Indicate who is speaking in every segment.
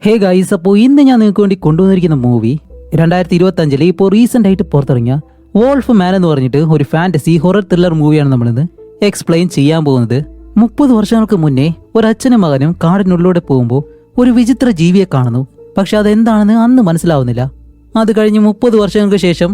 Speaker 1: Hey guys, അപ്പോൾ ഇന്ന് ഞാൻ നിങ്ങൾക്ക് വേണ്ടി കൊണ്ടുവന്നിരിക്കുന്ന മൂവി 2025 ഇപ്പോൾ റീസെന്റ് ആയിട്ട് പുറത്തിറങ്ങിയ വോൾഫ് മാൻ എന്ന് പറഞ്ഞിട്ട് ഒരു ഫാന്റസി ഹൊറർ ത്രില്ലർ മൂവിയാണ് നമ്മളിന്ന് എക്സ്പ്ലെയിൻ ചെയ്യാൻ പോകുന്നത്. 30 വർഷങ്ങൾക്ക് മുന്നേ ഒരു അച്ഛനും മകനും കാടിനുള്ളിലൂടെ പോകുമ്പോൾ ഒരു വിചിത്ര ജീവിയെ കാണുന്നു. പക്ഷെ അതെന്താണെന്ന് അന്ന് മനസ്സിലാവുന്നില്ല. അത് കഴിഞ്ഞ് 30 വർഷങ്ങൾക്ക് ശേഷം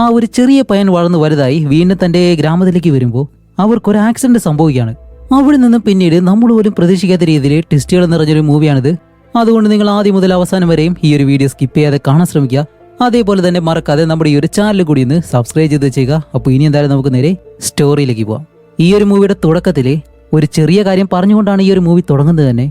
Speaker 1: ആ ഒരു ചെറിയ പയ്യൻ വളർന്നു വലുതായി വീണ്ടും തന്റെ ഗ്രാമത്തിലേക്ക് വരുമ്പോൾ അവർക്കൊരു ആക്സിഡന്റ് സംഭവിക്കുകയാണ്. അവിടെ നിന്ന് പിന്നീട് നമ്മൾ പോലും പ്രതീക്ഷിക്കാത്ത രീതിയിൽ ട്വിസ്റ്റുകൾ നിറഞ്ഞൊരു മൂവിയാണിത്. അതുകൊണ്ട് നിങ്ങൾ ആദ്യം മുതൽ അവസാനം വരെയും ഈ ഒരു വീഡിയോ സ്കിപ്പ് ചെയ്യാതെ കാണാൻ ശ്രമിക്കുക. അതേപോലെ തന്നെ മറക്കാതെ നമ്മുടെ ഈ ഒരു ചാനൽ കൂടി ഒന്ന് സബ്സ്ക്രൈബ് ചെയ്ത് വെച്ചേക്കുക. അപ്പോൾ ഇനി എന്തായാലും നമുക്ക് നേരെ സ്റ്റോറിയിലേക്ക് പോവാം. ഈ ഒരു മൂവിയുടെ തുടക്കത്തിലെ ഒരു ചെറിയ കാര്യം പറഞ്ഞുകൊണ്ടാണ് ഈ ഒരു മൂവി തുടങ്ങുന്നത് തന്നെ.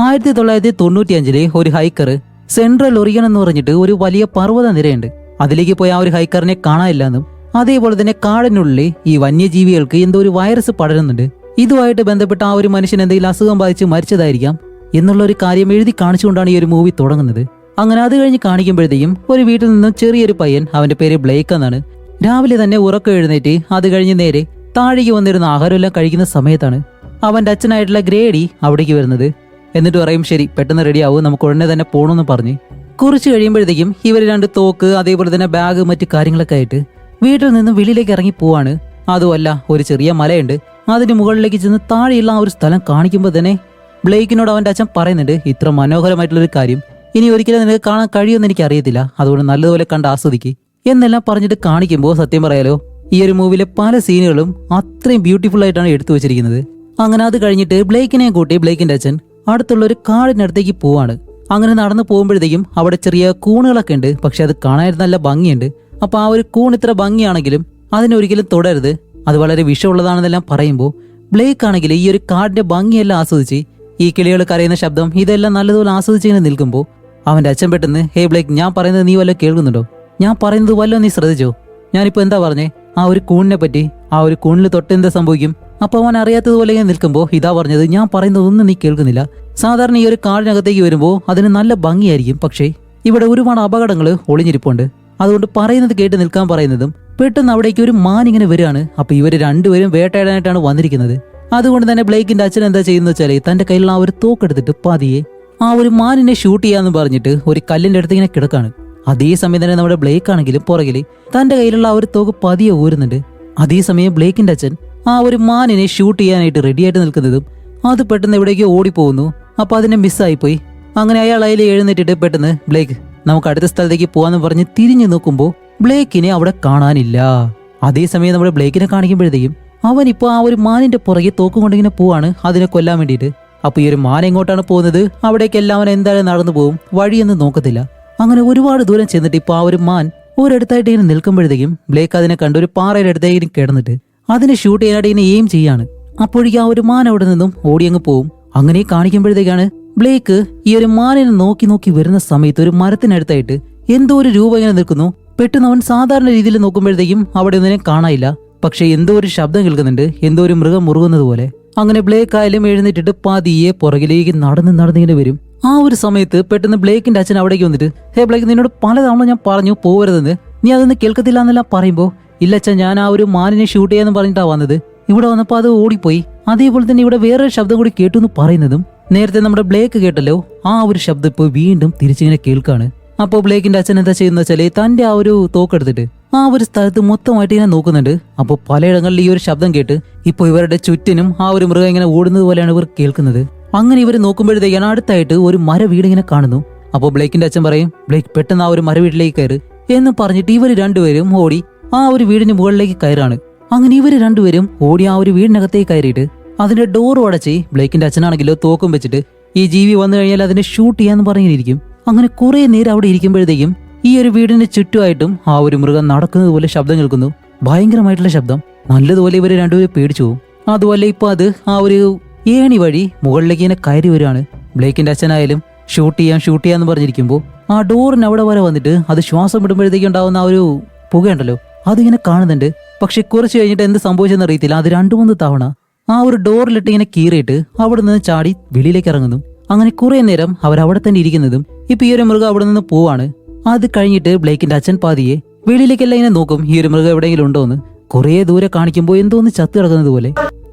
Speaker 1: 1995 ഒരു ഹൈക്കർ സെൻട്രൽ ഒറിഗൺ എന്ന് പറഞ്ഞിട്ട് ഒരു വലിയ പർവ്വത നിരയുണ്ട്. അതിലേക്ക് പോയി ആ ഒരു ഹൈക്കറിനെ കാണാനില്ലെന്നും അതേപോലെ തന്നെ കാടിനുള്ളിൽ ഈ വന്യജീവികൾക്ക് എന്തോ ഒരു വൈറസ് പടരുന്നുണ്ട്, ഇതുമായിട്ട് ബന്ധപ്പെട്ട ആ ഒരു മനുഷ്യൻ എന്തെങ്കിലും അസുഖം ബാധിച്ച് മരിച്ചതായിരിക്കാം എന്നുള്ള ഒരു കാര്യം എഴുതി കാണിച്ചുകൊണ്ടാണ് ഈ ഒരു മൂവി തുടങ്ങുന്നത്. അങ്ങനെ അത് കഴിഞ്ഞ് കാണിക്കുമ്പോഴത്തേക്കും ഒരു വീട്ടിൽ നിന്നും ചെറിയൊരു പയ്യൻ, അവന്റെ പേര് ബ്ലേക്ക് എന്നാണ്, രാവിലെ തന്നെ ഉറക്കം എഴുന്നേറ്റ് അത് കഴിഞ്ഞ് നേരെ താഴേക്ക് വന്നിരുന്ന ആഹാരമെല്ലാം കഴിക്കുന്ന സമയത്താണ് അവന്റെ അച്ഛനായിട്ടുള്ള ഗ്രേഡി അവിടേക്ക് വരുന്നത്. എന്നിട്ട് പറയും, ശരി പെട്ടെന്ന് റെഡിയാവും, നമുക്ക് ഉടനെ തന്നെ പോകണമെന്ന് പറഞ്ഞ് കുറച്ച് കഴിയുമ്പോഴത്തേക്കും ഇവർ രണ്ട് തോക്ക് അതേപോലെ തന്നെ ബാഗ് മറ്റു കാര്യങ്ങളൊക്കെ ആയിട്ട് വീട്ടിൽ നിന്നും വെളിയിലേക്ക് ഇറങ്ങി പോവാണ്. അതുമല്ല, ഒരു ചെറിയ മലയുണ്ട്, അതിന് മുകളിലേക്ക് ചെന്ന് താഴെയുള്ള ആ ഒരു സ്ഥലം കാണിക്കുമ്പോൾ തന്നെ ബ്ലേക്കിനോട് അവന്റെ അച്ഛൻ പറയുന്നുണ്ട്, ഇത്ര മനോഹരമായിട്ടുള്ളൊരു കാര്യം ഇനി ഒരിക്കലും നിനക്ക് കാണാൻ കഴിയുമെന്ന് എനിക്ക് അറിയത്തില്ല, അതുകൊണ്ട് നല്ലതുപോലെ കണ്ട് ആസ്വദിക്ക് എന്നെല്ലാം പറഞ്ഞിട്ട് കാണിക്കുമ്പോൾ സത്യം പറയാലോ ഈ ഒരു മൂവിയിലെ പല സീനുകളും അത്രയും ബ്യൂട്ടിഫുൾ ആയിട്ടാണ് എടുത്തു വെച്ചിരിക്കുന്നത്. അങ്ങനെ അത് കഴിഞ്ഞിട്ട് ബ്ലേക്കിനെ കൂട്ടി ബ്ലേക്കിന്റെ അച്ഛൻ അടുത്തുള്ള ഒരു കാടിനടുത്തേക്ക് പോവാണ്. അങ്ങനെ നടന്നു പോകുമ്പോഴത്തേക്കും അവിടെ ചെറിയ കൂണുകളൊക്കെ ഉണ്ട്, പക്ഷെ അത് കാണാനായിട്ട് നല്ല ഭംഗിയുണ്ട്. അപ്പൊ ആ ഒരു കൂൺ ഇത്ര ഭംഗിയാണെങ്കിലും അതിനൊരിക്കലും തൊടരുത്, അത് വളരെ വിഷമുള്ളതാണെന്നെല്ലാം പറയുമ്പോൾ ബ്ലേക്ക് ആണെങ്കിൽ ഈ ഒരു കാടിന്റെ ഭംഗിയെല്ലാം ആസ്വദിച്ച് ഈ കിളികൾ കരയുന്ന ശബ്ദം ഇതെല്ലാം നല്ലതുപോലെ ആസ്വദിച്ചിങ്ങനെ നിൽക്കുമ്പോൾ അവന്റെ അച്ഛൻ പെട്ടെന്ന്, ഹേ ബ്ലേക്ക്, ഞാൻ പറയുന്നത് നീ വല്ലതും കേൾക്കുന്നുണ്ടോ? ഞാൻ പറയുന്നത് വല്ലതും നീ ശ്രദ്ധിച്ചോ? ഞാനിപ്പോ എന്താ പറഞ്ഞേ? ആ ഒരു കൂണിനെ പറ്റി, ആ ഒരു കൂണിൽ തൊട്ട് എന്താ സംഭവിക്കും? അപ്പൊ അവൻ അറിയാത്തതുപോലെ ഇങ്ങനെ നിൽക്കുമ്പോൾ ഇതാ പറഞ്ഞത്, ഞാൻ പറയുന്നതൊന്നും നീ കേൾക്കുന്നില്ല. സാധാരണ ഈ ഒരു കാടിനകത്തേക്ക് വരുമ്പോൾ അതിന് നല്ല ഭംഗിയായിരിക്കും, പക്ഷേ ഇവിടെ ഒരുപാട് അപകടങ്ങൾ ഒളിഞ്ഞിരിപ്പുണ്ട്. അതുകൊണ്ട് പറയുന്നത് കേട്ട് നിൽക്കാൻ പറയുന്നതും പെട്ടെന്ന് അവിടേക്ക് ഒരു മാൻ ഇങ്ങനെ വരികയാണ്. അപ്പൊ ഇവര് രണ്ടുപേരും വേട്ടയാടാനായിട്ടാണ് വന്നിരിക്കുന്നത്. അതുകൊണ്ട് തന്നെ ബ്ലേക്കിന്റെ അച്ഛൻ എന്താ ചെയ്യുന്ന വെച്ചാൽ തന്റെ കയ്യിലുള്ള ആ ഒരു തോക്കെടുത്തിട്ട് പതിയെ ആ ഒരു മാനിനെ ഷൂട്ട് ചെയ്യാന്ന് പറഞ്ഞിട്ട് ഒരു കല്ലിന്റെ അടുത്ത് ഇങ്ങനെ കിടക്കാണ്. അതേസമയം തന്നെ നമ്മുടെ ബ്ലേക്ക് ആണെങ്കിലും പുറകില് തന്റെ കയ്യിലുള്ള ആ ഒരു തോക്ക് പതിയെ ഊരുന്നുണ്ട്. അതേസമയം ബ്ലേക്കിന്റെ അച്ഛൻ ആ ഒരു മാനിനെ ഷൂട്ട് ചെയ്യാനായിട്ട് റെഡിയായിട്ട് നിൽക്കുന്നതും അത് പെട്ടെന്ന് എവിടേക്കോ ഓടിപ്പോകുന്നു. അപ്പൊ അതിനെ മിസ്സായിപ്പോയി. അങ്ങനെ അയാൾ അതിൽ എഴുന്നേറ്റിട്ട് പെട്ടെന്ന്, ബ്ലേക്ക് നമുക്ക് അടുത്ത സ്ഥലത്തേക്ക് പോവാന്ന് പറഞ്ഞ് തിരിഞ്ഞു നോക്കുമ്പോൾ ബ്ലേക്കിനെ അവിടെ കാണാനില്ല. അതേസമയം നമ്മുടെ ബ്ലേക്കിനെ കാണിക്കുമ്പോഴത്തേക്കും അവൻ ഇപ്പൊ ആ ഒരു മാനിന്റെ പുറകെ തോക്കും കൊണ്ടിങ്ങനെ പോവാണ് അതിനെ കൊല്ലാൻ വേണ്ടിയിട്ട്. അപ്പൊ ഈ ഒരു മാൻ എങ്ങോട്ടാണ് പോകുന്നത്? അവിടേക്ക് എല്ലാവരും എന്തായാലും നടന്നു പോകും, വഴിയൊന്നും നോക്കത്തില്ല. അങ്ങനെ ഒരുപാട് ദൂരം ചെന്നിട്ട് ഇപ്പൊ ആ ഒരു മാൻ ഒരിടത്തായിട്ട് ഇങ്ങനെ നിൽക്കുമ്പോഴത്തേക്കും ബ്ലേക്ക് അതിനെ കണ്ട് ഒരു പാറയുടെ അടുത്തേക്ക് കിടന്നിട്ട് അതിനെ ഷൂട്ട് ചെയ്യാനായിട്ട് ഇങ്ങനെ എയിം ചെയ്യാണ്. അപ്പോഴേക്കും ആ ഒരു മാൻ അവിടെ നിന്നും ഓടിയങ്ങ് പോവും. അങ്ങനെ കാണിക്കുമ്പോഴത്തേക്കാണ് ബ്ലേക്ക് ഈ ഒരു മാനിനെ നോക്കി നോക്കി വരുന്ന സമയത്ത് ഒരു മരത്തിനടുത്തായിട്ട് എന്തോ ഒരു രൂപം ഇങ്ങനെ നിൽക്കുന്നു. പെട്ടെന്ന് അവൻ സാധാരണ രീതിയിൽ നോക്കുമ്പോഴത്തേക്കും അവിടെ ഒന്നിനെ കാണാനില്ല, പക്ഷെ എന്തോ ഒരു ശബ്ദം കേൾക്കുന്നുണ്ട്, എന്തോ ഒരു മൃഗം മുറുകുന്നത് പോലെ. അങ്ങനെ ബ്ലേക്ക് ആയാലും എഴുന്നേറ്റിട്ട് പതിയെ പുറകിലേക്ക് നടന്നിങ്ങനെ വരും. ആ ഒരു സമയത്ത് പെട്ടെന്ന് ബ്ലേക്കിന്റെ അച്ഛൻ അവിടേക്ക് വന്നിട്ട്, ഹേ ബ്ലേക്ക്, നിന്നോട് പലതവണ ഞാൻ പറഞ്ഞു പോകരുതെന്ന്, നീ അതൊന്ന് കേൾക്കത്തില്ല എന്നെല്ലാം പറയുമ്പോൾ, ഇല്ല അച്ഛൻ, ഞാൻ ആ ഒരു മാനിനെ ഷൂട്ട് ചെയ്യാന്ന് പറഞ്ഞിട്ടാ വന്നത്, ഇവിടെ വന്നപ്പോൾ അത് ഓടിപ്പോയി. അതേപോലെ തന്നെ ഇവിടെ വേറൊരു ശബ്ദം കൂടി കേട്ടു എന്ന് പറയുന്നതും നേരത്തെ നമ്മുടെ ബ്ലേക്ക് കേട്ടല്ലോ ആ ഒരു ശബ്ദം ഇപ്പോൾ വീണ്ടും തിരിച്ചിങ്ങനെ കേൾക്കാണ്. അപ്പോൾ ബ്ലേക്കിന്റെ അച്ഛൻ എന്താ ചെയ്യുന്ന വെച്ചാല് തന്റെ ആ ഒരു തോക്കെടുത്തിട്ട് ആ ഒരു സ്ഥലത്ത് മൊത്തമായിട്ട് ഇങ്ങനെ നോക്കുന്നുണ്ട്. അപ്പോൾ പലയിടങ്ങളിൽ ഈ ഒരു ശബ്ദം കേട്ട് ഇപ്പൊ ഇവരുടെ ചുറ്റിനും ആ ഒരു മൃഗം ഇങ്ങനെ ഓടുന്നത് പോലെയാണ് ഇവർ കേൾക്കുന്നത്. അങ്ങനെ ഇവർ നോക്കുമ്പോഴത്തേക്കാണ് അടുത്തായിട്ട് ഒരു മര വീട് ഇങ്ങനെ കാണുന്നു. അപ്പോൾ ബ്ലേക്കിന്റെ അച്ഛൻ പറയും, ബ്ലേക്ക് പെട്ടെന്ന് ആ ഒരു മര വീട്ടിലേക്ക് കയറ് എന്ന് പറഞ്ഞിട്ട് ഇവർ രണ്ടുപേരും ഓടി ആ ഒരു വീടിന് മുകളിലേക്ക് കയറാണ്. അങ്ങനെ ഇവര് രണ്ടുപേരും ഓടി ആ ഒരു വീടിനകത്തേക്ക് കയറിയിട്ട് അതിന്റെ ഡോറും അടച്ച് ബ്ലേക്കിന്റെ അച്ഛനാണെങ്കിലോ തോക്കും വെച്ചിട്ട് ഈ ജീവി വന്നു കഴിഞ്ഞാൽ അതിനെ ഷൂട്ട് ചെയ്യാന്ന് പറഞ്ഞിരിക്കും. അങ്ങനെ കുറെ നേരം അവിടെ ഇരിക്കുമ്പോഴത്തേക്കും ഈ ഒരു വീടിന്റെ ചുറ്റുമായിട്ടും ആ ഒരു മൃഗം നടക്കുന്നത് പോലെ ശബ്ദം കേൾക്കുന്നു, ഭയങ്കരമായിട്ടുള്ള ശബ്ദം. നല്ലതുപോലെ ഇവര് രണ്ടുപേരും പേടിച്ചു പോകും. അതുപോലെ ഇപ്പൊ അത് ആ ഒരു ഏണി വഴി മുകളിലേക്ക് ഇങ്ങനെ കയറി വരികയാണ്. ബ്ലേക്കിന്റെ അച്ഛനായാലും ഷൂട്ട് ചെയ്യാന്ന് പറഞ്ഞിരിക്കുമ്പോൾ ആ ഡോറിന് അവിടെ വരെ വന്നിട്ട് അത് ശ്വാസം വിടുമ്പോഴത്തേക്കും ഉണ്ടാവുന്ന ആ ഒരു പുകയുണ്ടല്ലോ അതിങ്ങനെ കാണുന്നുണ്ട്. പക്ഷെ കുറച്ച് കഴിഞ്ഞിട്ട് എന്ത് സംഭവിച്ചെന്ന് അറിയത്തില്ല, അത് 2-3 തവണ ആ ഒരു ഡോറിലിട്ട് ഇങ്ങനെ കീറിയിട്ട് അവിടെ നിന്ന് ചാടി വെളിയിലേക്ക് ഇറങ്ങുന്നു. അങ്ങനെ കുറെ നേരം അവരവിടെ തന്നെ ഇരിക്കുന്നതും ഇപ്പൊ ഈ ഒരു മൃഗം അവിടെ നിന്ന് പോവാണ്. അത് കഴിഞ്ഞിട്ട് ബ്ലേക്കിന്റെ അച്ഛൻ പാതിയെ വെളിയിലേക്കെല്ലാം ഇങ്ങനെ നോക്കും ഈ ഒരു മൃഗം എവിടെയെങ്കിലും ഉണ്ടോന്ന്. കുറെ ദൂരെ കാണിക്കുമ്പോൾ എന്തോന്ന് ചത്തു കിടക്കുന്നത് പോലെ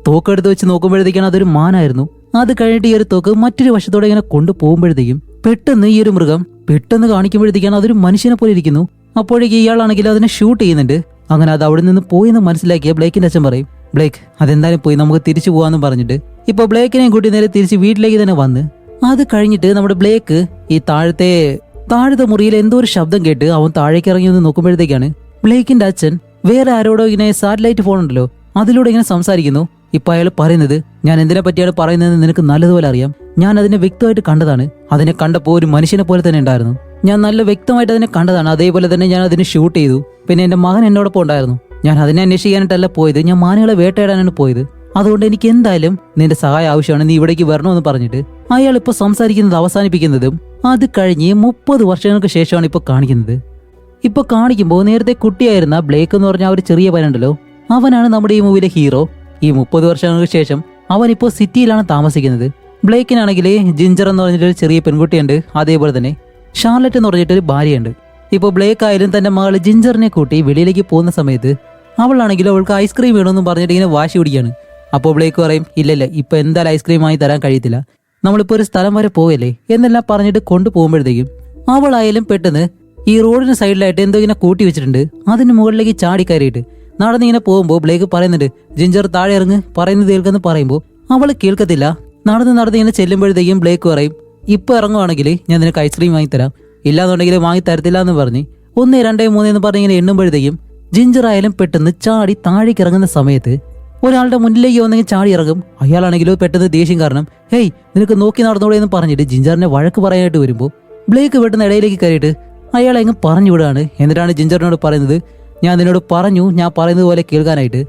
Speaker 1: തോക്കെടുത്ത് വെച്ച് നോക്കുമ്പോഴത്തേക്കാണ് അതൊരു മാനായിരുന്നു. അത് കഴിഞ്ഞിട്ട് ഈ ഒരു തോക്ക് മറ്റൊരു വശത്തോടെ ഇങ്ങനെ കൊണ്ടുപോകുമ്പോഴത്തേക്കും പെട്ടെന്ന് ഈ ഒരു മൃഗം പെട്ടെന്ന് കാണിക്കുമ്പോഴത്തേക്കാണ് അതൊരു മനുഷ്യനെ പോലെ ഇരിക്കുന്നു. അപ്പോഴേക്ക് ഇയാളാണെങ്കിൽ അതിനെ ഷൂട്ട് ചെയ്യുന്നുണ്ട്. അങ്ങനെ അത് അവിടെ നിന്ന് പോയെന്ന് മനസ്സിലാക്കിയ ബ്ലേക്കിന്റെ അച്ഛൻ പറയും, ബ്ലേക്ക് അതെന്തായാലും പോയി, നമുക്ക് തിരിച്ചു പോവാന്നും പറഞ്ഞിട്ട് ഇപ്പൊ ബ്ലേക്കിനെയും കൂട്ടി നേരെ തിരിച്ച് വീട്ടിലേക്ക് തന്നെ വന്ന് അത് കഴിഞ്ഞിട്ട് നമ്മുടെ ബ്ലേക്ക് ഈ താഴത്തെ മുറിയിൽ എന്തോ ഒരു ശബ്ദം കേട്ട് അവൻ താഴേക്ക് ഇറങ്ങി ഒന്ന് നോക്കുമ്പോഴത്തേക്കാണ് ബ്ലേക്കിന്റെ അച്ഛൻ വേറെ ആരോടോ ഇങ്ങനെ സാറ്റലൈറ്റ് ഫോൺ ഉണ്ടല്ലോ അതിലൂടെ ഇങ്ങനെ സംസാരിക്കുന്നു. ഇപ്പൊ അയാൾ പറയുന്നത്, ഞാൻ എന്തിനെ പറ്റിയാണ് പറയുന്നതെന്ന് നിനക്ക് നല്ലതുപോലെ അറിയാം. ഞാൻ അതിനെ വ്യക്തമായിട്ട് കണ്ടതാണ്. അതിനെ കണ്ടപ്പോ ഒരു മനുഷ്യനെ പോലെ തന്നെ ഉണ്ടായിരുന്നു. ഞാൻ നല്ല വ്യക്തമായിട്ട് അതിനെ കണ്ടതാണ്. അതേപോലെ തന്നെ ഞാൻ അതിനെ ഷൂട്ട് ചെയ്തു. പിന്നെ എന്റെ മകൻ എന്നോടൊപ്പം ഉണ്ടായിരുന്നു. ഞാൻ അതിനെ അന്വേഷിക്കാനായിട്ടല്ല പോയത്, ഞാൻ മാനുകളെ വേട്ടയാടാനാണ് പോയത്. അതുകൊണ്ട് എനിക്ക് എന്തായാലും നിന്റെ സഹായം ആവശ്യമാണ്, നീ ഇവിടേക്ക് വരണമെന്ന് പറഞ്ഞിട്ട് അയാൾ ഇപ്പൊ സംസാരിക്കുന്നത് അവസാനിപ്പിക്കുന്നതും അത് കഴിഞ്ഞ് 30 വർഷങ്ങൾക്ക് ശേഷമാണ് ഇപ്പൊ കാണിക്കുന്നത്. ഇപ്പൊ കാണിക്കുമ്പോൾ നേരത്തെ കുട്ടിയായിരുന്ന ബ്ലേക്ക് എന്ന് പറഞ്ഞ ആ ഒരു ചെറിയ പയ്യനുണ്ടല്ലോ, അവനാണ് നമ്മുടെ ഈ മൂവിയിലെ ഹീറോ. ഈ 30 വർഷങ്ങൾക്ക് ശേഷം അവൻ ഇപ്പോൾ സിറ്റിയിലാണ് താമസിക്കുന്നത്. ബ്ലേക്കിനാണെങ്കിൽ ജിഞ്ചർ എന്ന് പറഞ്ഞിട്ടൊരു ചെറിയ പെൺകുട്ടിയുണ്ട്. അതേപോലെ തന്നെ ഷാർലറ്റ് എന്ന് പറഞ്ഞിട്ടൊരു ഭാര്യയുണ്ട്. ഇപ്പോൾ ബ്ലേക്ക് ആയാലും തന്റെ മകള് ജിഞ്ചറിനെ കൂട്ടി വെളിയിലേക്ക് പോകുന്ന സമയത്ത് അവളാണെങ്കിലും അവൾക്ക് ഐസ്ക്രീം വേണമെന്ന് പറഞ്ഞിട്ട് ഇങ്ങനെ വാശി പിടിക്കുകയാണ്. അപ്പോൾ ബ്ലേക്ക് പറയും, ഇല്ലല്ല ഇപ്പൊ എന്തായാലും ഐസ്ക്രീം വാങ്ങി തരാൻ കഴിയത്തില്ല, നമ്മളിപ്പോൾ ഒരു സ്ഥലം വരെ പോകല്ലേ എന്നെല്ലാം പറഞ്ഞിട്ട് കൊണ്ടുപോകുമ്പോഴത്തേക്കും അവളായാലും പെട്ടെന്ന് ഈ റോഡിന് സൈഡിലായിട്ട് എന്തോ ഇങ്ങനെ കൂട്ടി വെച്ചിട്ടുണ്ട്. അതിന് മുകളിലേക്ക് ചാടി കയറിയിട്ട് നടന്നിങ്ങനെ പോകുമ്പോൾ ബ്ലേക്ക് പറയുന്നുണ്ട്, ജിഞ്ചർ താഴെ ഇറങ്ങ്, പറയുന്നത് കേൾക്കെന്ന് പറയുമ്പോൾ അവള് കേൾക്കത്തില്ല. നടന്ന് ഇങ്ങനെ ചെല്ലുമ്പോഴത്തേക്കും ബ്ലേക്ക് പറയും, ഇപ്പൊ ഇറങ്ങുവാണെങ്കിൽ ഞാൻ നിനക്ക് ഐസ്ക്രീം വാങ്ങിത്തരാം, ഇല്ലാന്നുണ്ടെങ്കിൽ വാങ്ങി തരത്തില്ല എന്ന് പറഞ്ഞ് 1 2 3 എന്ന് പറഞ്ഞ് ഇങ്ങനെ എണ്ണുമ്പോഴത്തേക്കും ജിഞ്ചർ ആയാലും പെട്ടെന്ന് ചാടി താഴേക്ക് ഇറങ്ങുന്ന സമയത്ത് ഒരാളുടെ മുന്നിലേക്ക് വന്നെങ്കിൽ ചാടി ഇറങ്ങും. അയാളാണെങ്കിലോ പെട്ടെന്ന് ദേഷ്യം കാരണം, ഹേയ് നിനക്ക് നോക്കി നടന്നോളൂ എന്ന് പറഞ്ഞിട്ട് ജിഞ്ചറിനെ വഴക്ക് പറയാനായിട്ട് വരുമ്പോൾ ബ്ലേക്ക് പെട്ടെന്ന് ഇടയിലേക്ക് കയറിയിട്ട് അയാളെ അങ്ങ് പറഞ്ഞു വിടുകയാണ്. എന്നിട്ടാണ് ജിഞ്ചറിനോട് പറയുന്നത്, ഞാൻ നിന്നോട് പറഞ്ഞു ഞാൻ പറയുന്നത് പോലെ കേൾക്കാനായിട്ട്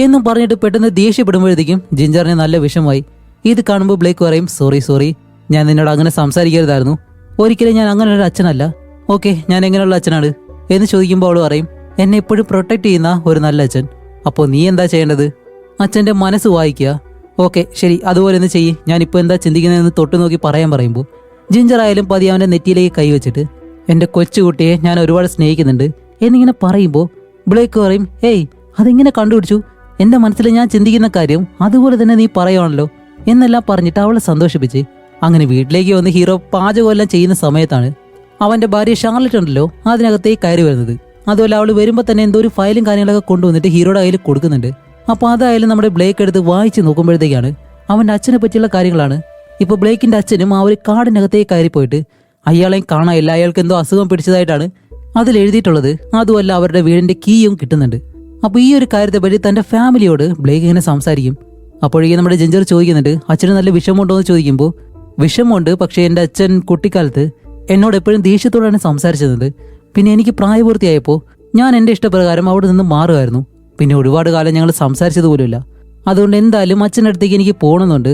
Speaker 1: എന്നും പറഞ്ഞിട്ട് പെട്ടെന്ന് ദേഷ്യപ്പെടുമ്പോഴത്തേക്കും ജിഞ്ചറിനെ നല്ല വിഷമായി. ഇത് കാണുമ്പോൾ ബ്ലേക്ക് പറയും, സോറി ഞാൻ നിന്നോട് അങ്ങനെ സംസാരിക്കരുതായിരുന്നു, ഒരിക്കലും ഞാൻ അങ്ങനെ ഒരു അച്ഛനല്ല. ഓക്കെ, ഞാൻ എങ്ങനെയുള്ള അച്ഛനാണ് എന്ന് ചോദിക്കുമ്പോൾ അവൾ പറയും, എന്നെ എപ്പോഴും പ്രൊട്ടക്ട് ചെയ്യുന്ന ഒരു നല്ല അച്ഛൻ. അപ്പോൾ നീ എന്താ ചെയ്യേണ്ടത്? അച്ഛൻ്റെ മനസ്സ് വായിക്കുക. ഓക്കെ ശരി, അതുപോലെ ഒന്ന് ചെയ്യ്, ഞാനിപ്പോൾ എന്താ ചിന്തിക്കുന്നതെന്ന് തൊട്ട് നോക്കി പറയാൻ പറയുമ്പോൾ ജിഞ്ചർ ആയാലും പതി അവൻ്റെ നെറ്റിയിലേക്ക് കൈവച്ചിട്ട് എൻ്റെ കൊച്ചുകുട്ടിയെ ഞാൻ ഒരുപാട് സ്നേഹിക്കുന്നുണ്ട് എന്നിങ്ങനെ പറയുമ്പോൾ ബ്ലേക്ക് പറയും, ഏയ് അതെങ്ങനെ കണ്ടുപിടിച്ചു? എൻ്റെ മനസ്സിൽ ഞാൻ ചിന്തിക്കുന്ന കാര്യം അതുപോലെ തന്നെ നീ പറയുവാണല്ലോ എന്നെല്ലാം പറഞ്ഞിട്ട് അവളെ സന്തോഷിപ്പിച്ച് അങ്ങനെ വീട്ടിലേക്ക് വന്ന് ഹീറോ പാചകമെല്ലാം ചെയ്യുന്ന സമയത്താണ് അവൻ്റെ ഭാര്യ ഷാർലറ്റ് ഉണ്ടല്ലോ അതിനകത്തേക്ക് കയറി വരുന്നത്. അതുപോലെ അവൾ വരുമ്പോൾ തന്നെ എന്തോ ഒരു ഫയലും കാര്യങ്ങളൊക്കെ കൊണ്ടുവന്നിട്ട് ഹീറോയുടെ കയ്യിൽ കൊടുക്കുന്നുണ്ട്. അപ്പോൾ അതായാലും നമ്മുടെ ബ്ലേക്ക് എടുത്ത് വായിച്ച് നോക്കുമ്പോഴത്തേക്കാണ് അവൻ്റെ അച്ഛനെ പറ്റിയുള്ള കാര്യങ്ങളാണ്. ഇപ്പോൾ ബ്ലേക്കിൻ്റെ അച്ഛനും ആ ഒരു കാടിനകത്തേക്ക് കയറിപ്പോയിട്ട് അയാളെയും കാണാനില്ല, അയാൾക്ക് എന്തോ അസുഖം പിടിച്ചതായിട്ടാണ് അതിൽ എഴുതിയിട്ടുള്ളത്. അതുമല്ല അവരുടെ വീടിൻ്റെ കീയും കിട്ടുന്നുണ്ട്. അപ്പോൾ ഈ ഒരു കാര്യത്തെ പറ്റി തൻ്റെ ഫാമിലിയോട് ബ്ലേക്ക് ഇങ്ങനെ സംസാരിക്കും. അപ്പോഴേക്കും നമ്മുടെ ജിഞ്ചർ ചോദിക്കുന്നുണ്ട്, അച്ഛന് നല്ല വിഷമമുണ്ടോ എന്ന് ചോദിക്കുമ്പോൾ വിഷമമുണ്ട്, പക്ഷേ എൻ്റെ അച്ഛൻ കുട്ടിക്കാലത്ത് എന്നോട് എപ്പോഴും ദേഷ്യത്തോടാണ് സംസാരിച്ചത്. പിന്നെ എനിക്ക് പ്രായപൂർത്തിയായപ്പോൾ ഞാൻ എൻ്റെ ഇഷ്ടപ്രകാരം അവിടെ നിന്ന് മാറുമായിരുന്നു. പിന്നെ ഒരുപാട് കാലം ഞങ്ങൾ സംസാരിച്ചത് പോലുമില്ല. അതുകൊണ്ട് എന്തായാലും അച്ഛൻ്റെ അടുത്തേക്ക് എനിക്ക് പോകണമെന്നുണ്ട്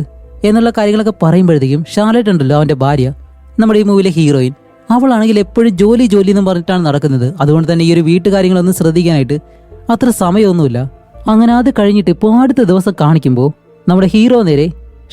Speaker 1: എന്നുള്ള കാര്യങ്ങളൊക്കെ പറയുമ്പോഴത്തേക്കും ഷാർലറ്റ് ഉണ്ടല്ലോ അവൻ്റെ ഭാര്യ, നമ്മുടെ ഈ മൂവിയിലെ ഹീറോയിൻ, അവളാണെങ്കിൽ എപ്പോഴും ജോലി എന്ന് പറഞ്ഞിട്ടാണ് നടക്കുന്നത്. അതുകൊണ്ട് തന്നെ ഈ ഒരു വീട്ടുകാര്യങ്ങളൊന്നും ശ്രദ്ധിക്കാനായിട്ട് അത്ര സമയമൊന്നുമില്ല. അങ്ങനെ അത് കഴിഞ്ഞിട്ട് ഇപ്പോൾ അടുത്ത ദിവസം കാണിക്കുമ്പോൾ നമ്മുടെ ഹീറോ നേരെ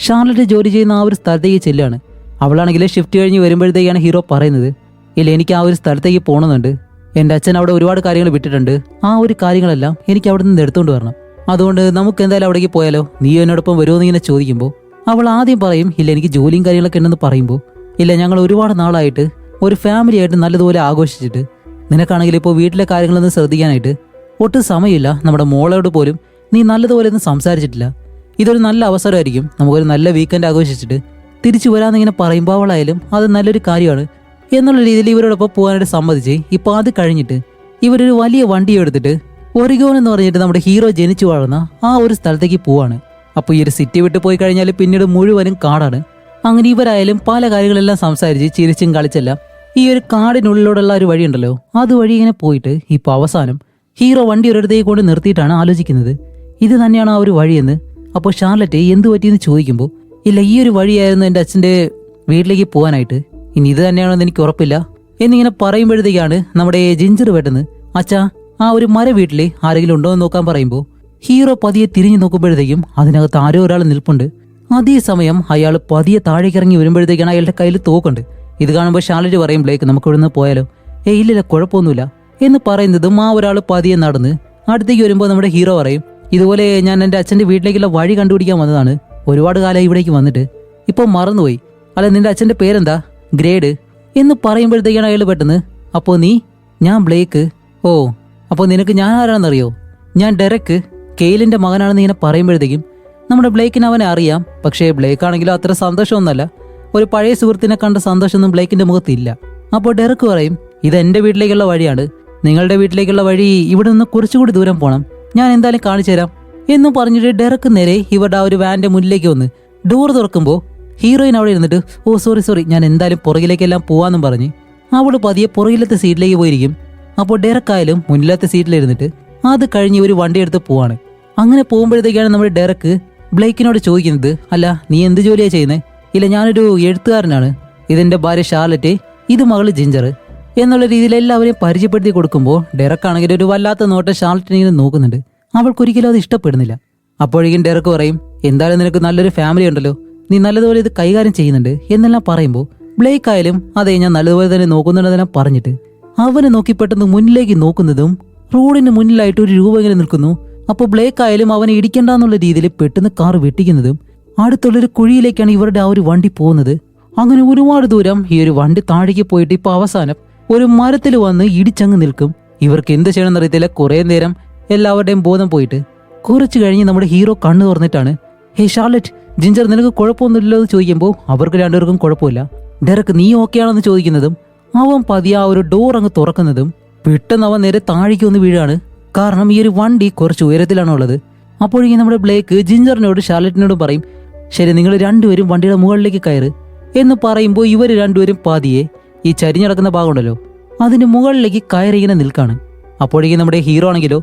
Speaker 1: ഷാർലറ്റ് ജോലി ചെയ്യുന്ന ആ ഒരു സ്ഥലത്തേക്ക് ചെല്ലുകയാണ്. അവളാണെങ്കിൽ ഷിഫ്റ്റ് കഴിഞ്ഞ് വരുമ്പോഴത്തേക്കാണ് ഹീറോ പറയുന്നത്, ഇല്ല എനിക്ക് ആ ഒരു സ്ഥലത്തേക്ക് പോകണമെന്നുണ്ട്, എൻ്റെ അച്ഛൻ അവിടെ ഒരുപാട് കാര്യങ്ങൾ വിട്ടിട്ടുണ്ട്, ആ ഒരു കാര്യങ്ങളെല്ലാം എനിക്ക് അവിടെ നിന്ന് എടുത്തുകൊണ്ട് വരണം, അതുകൊണ്ട് നമുക്ക് എന്തായാലും അവിടേക്ക് പോയാലോ, നീ എന്നോടൊപ്പം വരുമോ എന്നിങ്ങനെ ചോദിക്കുമ്പോൾ അവൾ ആദ്യം പറയും, ഇല്ല എനിക്ക് ജോലിയും കാര്യങ്ങളൊക്കെ ഉണ്ടെന്ന് പറയുമ്പോൾ, ഇല്ല ഞങ്ങൾ ഒരുപാട് നാളായിട്ട് ഒരു ഫാമിലി ആയിട്ട് നല്ലതുപോലെ ആഘോഷിച്ചിട്ട് നിനക്കാണെങ്കിൽ ഇപ്പോൾ വീട്ടിലെ കാര്യങ്ങളൊന്നും ശ്രദ്ധിക്കാനായിട്ട് ഒട്ടും സമയമില്ല, നമ്മുടെ മോളോട് പോലും നീ നല്ലതുപോലെ ഒന്നും സംസാരിച്ചിട്ടില്ല, ഇതൊരു നല്ല അവസരമായിരിക്കും, നമുക്കൊരു നല്ല വീക്കെൻഡ് ആഘോഷിച്ചിട്ട് തിരിച്ചു വരാമെന്നിങ്ങനെ പറയുമ്പോൾ അവളായാലും അത് നല്ലൊരു കാര്യമാണ് എന്നുള്ള രീതിയിൽ ഇവരോടൊപ്പം പോകാനായിട്ട് സമ്മതിച്ച് ഇപ്പോൾ അത് കഴിഞ്ഞിട്ട് ഇവരൊരു വലിയ വണ്ടി എടുത്തിട്ട് ഒറിഗോൺ എന്ന് പറഞ്ഞിട്ട് നമ്മുടെ ഹീറോ ജനിച്ചു വളർന്ന ആ ഒരു സ്ഥലത്തേക്ക് പോവാണ്. അപ്പോൾ ഈ ഒരു സിറ്റി വിട്ട് പോയി കഴിഞ്ഞാൽ പിന്നീട് മുഴുവനും കാടാണ്. അങ്ങനെ ഇവരായാലും പല കാര്യങ്ങളെല്ലാം സംസാരിച്ച് ചിരിച്ചും കളിച്ചെല്ലാം ഈ ഒരു കാടിനുള്ളിലൂടെയുള്ള ഒരു വഴിയുണ്ടല്ലോ അതുവഴി ഇങ്ങനെ പോയിട്ട് ഇപ്പോൾ അവസാനം ഹീറോ വണ്ടി ഒരിടത്തേക്ക് കൊണ്ട് നിർത്തിയിട്ടാണ് ആലോചിക്കുന്നത്, ഇത് തന്നെയാണ് ആ ഒരു വഴിയെന്ന്. അപ്പോൾ ഷാർലറ്റ് എന്ത് പറ്റിയെന്ന് ചോദിക്കുമ്പോൾ, ഇല്ല ഈ ഒരു വഴിയായിരുന്നു എൻ്റെ അച്ഛൻ്റെ വീട്ടിലേക്ക് പോകാനായിട്ട്, ഇനി ഇത് തന്നെയാണെന്ന് എനിക്ക് ഉറപ്പില്ല എന്നിങ്ങനെ പറയുമ്പോഴത്തേക്കാണ് നമ്മുടെ ജിഞ്ചർ പെട്ടെന്ന്, അച്ഛാ ആ ഒരു മര വീട്ടിൽ ആരെങ്കിലും ഉണ്ടോ എന്ന് നോക്കാൻ പറയുമ്പോൾ ഹീറോ പതിയെ തിരിഞ്ഞു നോക്കുമ്പോഴത്തേക്കും അതിനകത്ത് ആരോ ഒരാൾ നിൽപ്പുണ്ട്. അതേസമയം അയാൾ പതിയെ താഴേക്ക് ഇറങ്ങി വരുമ്പോഴത്തേക്കാണ് അയാളുടെ കയ്യിൽ തോക്കുണ്ട്. ഇത് കാണുമ്പോൾ ഷാർലറ്റ് പറയും, ബ്ലേക്ക് നമുക്ക് ഇവിടെ നിന്ന് പോയാലോ? ഇല്ലില്ല കുഴപ്പമൊന്നുമില്ല എന്ന് പറയുന്നതും ആ ഒരാൾ പതിയെ നടന്ന് അടുത്തേക്ക് വരുമ്പോൾ നമ്മുടെ ഹീറോ പറയും, ഇതുപോലെ ഞാൻ എൻ്റെ അച്ഛൻ്റെ വീട്ടിലേക്കുള്ള വഴി കണ്ടുപിടിക്കാൻ വന്നതാണ്, ഒരുപാട് കാലം ഇവിടേക്ക് വന്നിട്ട് ഇപ്പോൾ മറന്നുപോയി, അല്ല നിന്റെ അച്ഛൻ്റെ പേരെന്താ ഗ്രേഡ് എന്ന് പറയുമ്പോഴത്തേക്കാണ് അയാൾ പെട്ടെന്ന്, അപ്പോൾ നീ? ഞാൻ ബ്ലേക്ക്. ഓ, അപ്പോൾ നിനക്ക് ഞാൻ ആരാണെന്നറിയോ? ഞാൻ ഡെറക്ക്, കെയിലിന്റെ മകനാണെന്ന് ഇങ്ങനെ പറയുമ്പോഴത്തേക്കും നമ്മുടെ ബ്ലേക്കിന് അവനെ അറിയാം. പക്ഷേ ബ്ലേക്ക് ആണെങ്കിലും അത്ര സന്തോഷമൊന്നുമല്ല. ഒരു പഴയ സുഹൃത്തിനെ കണ്ട സന്തോഷമൊന്നും ബ്ലേക്കിന്റെ മുഖത്തില്ല. അപ്പോൾ ഡെറക്ക് പറയും, ഇത് എൻ്റെ വീട്ടിലേക്കുള്ള വഴിയാണ്, നിങ്ങളുടെ വീട്ടിലേക്കുള്ള വഴി ഇവിടെ നിന്ന് കുറച്ചുകൂടി ദൂരം പോകണം, ഞാൻ എന്തായാലും കാണിച്ചു തരാം എന്നും പറഞ്ഞിട്ട് ഡെറക്ക് നേരെ ഇവരുടെ ആ ഒരു വാൻ്റെ മുന്നിലേക്ക് വന്ന് ഡോർ തുറക്കുമ്പോൾ ഹീറോയിൻ അവിടെ ഇരുന്നിട്ട്, ഓ സോറി ഞാൻ എന്തായാലും പുറകിലേക്കെല്ലാം പോവാന്നും പറഞ്ഞ് അവള് പതിയെ പുറകിലത്തെ സീറ്റിലേക്ക് പോയിരിക്കും. അപ്പോൾ ഡെറക്കായാലും മുന്നിലത്തെ സീറ്റിലിരുന്നിട്ട് അത് കഴിഞ്ഞ് ഒരു വണ്ടി എടുത്ത് പോവാണ്. അങ്ങനെ പോകുമ്പോഴത്തേക്കാണ് നമ്മുടെ ഡെറക്ക് ബ്ലേക്കിനോട് ചോദിക്കുന്നത്, അല്ല നീ എന്ത് ജോലിയാണ് ചെയ്യുന്നത്? ഇല്ല, ഞാനൊരു എഴുത്തുകാരനാണ്, ഇതെന്റെ ഭാര്യ ഷാർലറ്റ്, ഇത് മകള് ജിഞ്ചർ എന്നുള്ള രീതിയിൽ എല്ലാവരെയും പരിചയപ്പെടുത്തി കൊടുക്കുമ്പോൾ ഡെറക്കാണെങ്കിൽ ഒരു വല്ലാത്ത നോട്ടം ഷാർലറ്റിനെ നോക്കുന്നുണ്ട്. അവൾക്കൊരിക്കലും അത് ഇഷ്ടപ്പെടുന്നില്ല. അപ്പോഴേക്കും ഡെറക്ക് പറയും, എന്തായാലും നിനക്ക് നല്ലൊരു ഫാമിലി ഉണ്ടല്ലോ, നീ നല്ലതുപോലെ ഇത് കൈകാര്യം ചെയ്യുന്നുണ്ട് എന്നെല്ലാം പറയുമ്പോൾ ബ്ലേക്ക് ആയാലും അതെ ഞാൻ നല്ലതുപോലെ തന്നെ നോക്കുന്നുണ്ടെന്നെല്ലാം പറഞ്ഞിട്ട് അവനെ നോക്കി പെട്ടെന്ന് മുന്നിലേക്ക് നോക്കുന്നതും റോഡിന് മുന്നിലായിട്ട് ഒരു രൂപ ഇങ്ങനെ നിൽക്കുന്നു. അപ്പോൾ ബ്ലേക്ക് ആയാലും അവനെ ഇടിക്കണ്ടെന്നുള്ള രീതിയിൽ പെട്ടെന്ന് കാർ വെട്ടിക്കുന്നതും അടുത്തുള്ളൊരു കുഴിയിലേക്കാണ് ഇവരുടെ ആ ഒരു വണ്ടി പോകുന്നത്. അങ്ങനെ ഒരുപാട് ദൂരം ഈ ഒരു വണ്ടി താഴേക്ക് പോയിട്ട് ഇപ്പൊ അവസാനം ഒരു മരത്തിൽ വന്ന് ഇടിച്ചങ്ങ് നിൽക്കും. ഇവർക്ക് എന്ത് ചെയ്യണമെന്ന് അറിയത്തില്ല. കുറെ നേരം എല്ലാവരുടെയും ബോധം പോയിട്ട് കുറച്ച് കഴിഞ്ഞ് നമ്മുടെ ഹീറോ കണ്ണു തുറന്നിട്ടാണ്, ഹേ ഷാർലറ്റ്, ജിഞ്ചർ നിനക്ക് കുഴപ്പമൊന്നുമില്ലല്ലോ എന്ന് ചോദിക്കുമ്പോൾ അവർക്ക് രണ്ടുപേർക്കും കുഴപ്പമില്ല. ഡെറക്ക് നീ ഓക്കെ ആണെന്ന് ചോദിക്കുന്നതും അവൻ പതിയെ ആ ഒരു ഡോർ അങ്ങ് തുറക്കുന്നതും പെട്ടെന്ന് അവൻ നേരെ താഴേക്ക് ഒന്ന് വീഴാണ്. കാരണം ഈ ഒരു വണ്ടി കുറച്ച് ഉയരത്തിലാണ് ഉള്ളത്. അപ്പോഴേക്കും നമ്മുടെ ബ്ലേക്ക് ജിഞ്ചറിനോട് ഷാർലറ്റിനോടും പറയും, ശരി നിങ്ങൾ രണ്ടുപേരും വണ്ടിയുടെ മുകളിലേക്ക് കയറ് എന്ന് പറയുമ്പോൾ ഇവർ രണ്ടുപേരും പാതിയെ ഈ ചരിഞ്ഞടക്കുന്ന ഭാഗമുണ്ടല്ലോ അതിന്റെ മുകളിലേക്ക് കയറി ഇങ്ങനെ നിൽക്കാണ്. അപ്പോഴേക്കും നമ്മുടെ ഹീറോ ആണെങ്കിലോ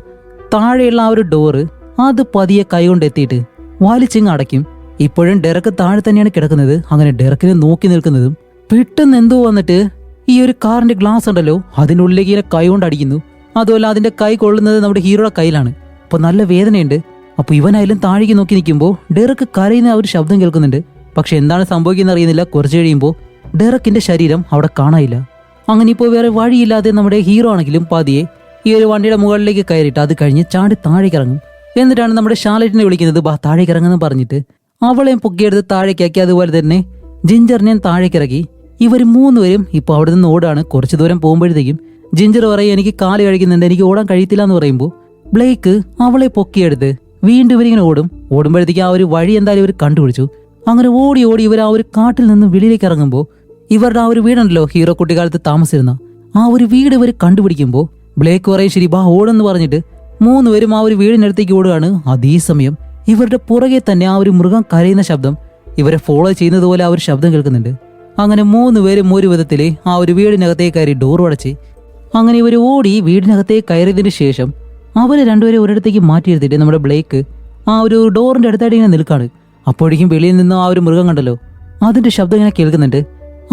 Speaker 1: താഴെയുള്ള ആ ഒരു ഡോറ് അത് പതിയെ കൈകൊണ്ട് എത്തിയിട്ട് വലിച്ചിങ് അടയ്ക്കും. ഇപ്പോഴും ഡെറക്ക് താഴെ തന്നെയാണ് കിടക്കുന്നത്. അങ്ങനെ ഡെറക്കിനെ നോക്കി നിൽക്കുന്നതും പെട്ടെന്ന് എന്തോ വന്നിട്ട് ഈ ഒരു കാറിന്റെ ഗ്ലാസ് ഉണ്ടല്ലോ അതിനുള്ളിലേക്ക് ഇങ്ങനെ കൈ കൊണ്ട് അടിക്കുന്നു. അതുപോലെ അതിന്റെ കൈ കൊള്ളുന്നത് നമ്മുടെ ഹീറോയുടെ കയ്യിലാണ്. അപ്പൊ നല്ല വേദനയുണ്ട്. അപ്പൊ ഇവനായാലും താഴേക്ക് നോക്കി നിൽക്കുമ്പോൾ ഡെറക്ക് കരയുന്ന ആ ഒരു ശബ്ദം കേൾക്കുന്നുണ്ട്. പക്ഷെ എന്താണ് സംഭവിക്കുന്നത് അറിയുന്നില്ല. കുറച്ച് കഴിയുമ്പോൾ ഡെറക്കിന്റെ ശരീരം അവിടെ കാണാനില്ല. അങ്ങനെ ഇപ്പോൾ വേറെ വഴിയില്ലാതെ നമ്മുടെ ഹീറോ ആണെങ്കിലും പതിയെ ഈ ഒരു വണ്ടിയുടെ മുകളിലേക്ക് കയറിയിട്ട് അത് കഴിഞ്ഞ് ചാടി താഴേക്ക് ഇറങ്ങും. എന്നിട്ടാണ് നമ്മുടെ ഷാർലറ്റിനെ വിളിക്കുന്നത്, ബാ താഴേക്ക് ഇറങ്ങുമെന്ന് പറഞ്ഞിട്ട് അവളെയും പൊക്കിയെടുത്ത് താഴേക്കാക്കി. അതുപോലെ തന്നെ ജിഞ്ചറിനെയും താഴേക്കിറക്കി. ഇവർ മൂന്നുപേരും ഇപ്പോൾ അവിടെ നിന്ന് ഓടാണ്. കുറച്ച് ദൂരം പോകുമ്പോഴത്തേക്കും ജിഞ്ചർ പറയും, എനിക്ക് കാല് കഴിക്കുന്നുണ്ട്, എനിക്ക് ഓടാൻ കഴിയത്തില്ല എന്ന് പറയുമ്പോൾ ബ്ലേക്ക് അവളെ പൊക്കിയെടുത്ത് വീണ്ടും ഇവരിങ്ങനെ ഓടുമ്പോഴത്തേക്ക് ആ ഒരു വഴി എന്തായാലും ഇവർ കണ്ടുപിടിച്ചു. അങ്ങനെ ഓടി ഇവർ ആ ഒരു കാട്ടിൽ നിന്ന് വെളിയിലേക്ക് ഇറങ്ങുമ്പോൾ ഇവരുടെ ആ ഒരു വീടുണ്ടല്ലോ ഹീറോ കുട്ടിക്കാലത്ത് താമസിച്ചിരുന്ന ആ ഒരു വീട് ഇവർ കണ്ടുപിടിക്കുമ്പോൾ ബ്ലേക്ക് പറയും, ശരി ബാ ഓടെന്ന് പറഞ്ഞിട്ട് മൂന്നുപേരും ആ ഒരു വീടിനടുത്തേക്ക് ഓടുകയാണ്. അതേസമയം ഇവരുടെ പുറകെ തന്നെ ആ ഒരു മൃഗം കരയുന്ന ശബ്ദം ഇവരെ ഫോളോ ചെയ്യുന്നത് പോലെ ആ ഒരു ശബ്ദം കേൾക്കുന്നുണ്ട്. അങ്ങനെ മൂന്നുപേരും ഒരു വിധത്തില് ആ ഒരു വീടിനകത്തേക്ക് കയറി ഡോർ അടച്ച് അങ്ങനെ ഇവർ ഓടി വീടിനകത്തേക്ക് കയറിയതിനു ശേഷം അവര് രണ്ടുപേരെ ഒരിടത്തേക്ക് മാറ്റിയെടുത്തിട്ട് നമ്മുടെ ബ്ലേക്ക് ആ ഒരു ഡോറിന്റെ അടുത്തായിട്ട് ഇങ്ങനെ നിൽക്കാണ്. അപ്പോഴേക്കും വെളിയിൽ നിന്ന് ആ ഒരു മൃഗം കണ്ടല്ലോ അതിന്റെ ശബ്ദം ഇങ്ങനെ കേൾക്കുന്നുണ്ട്.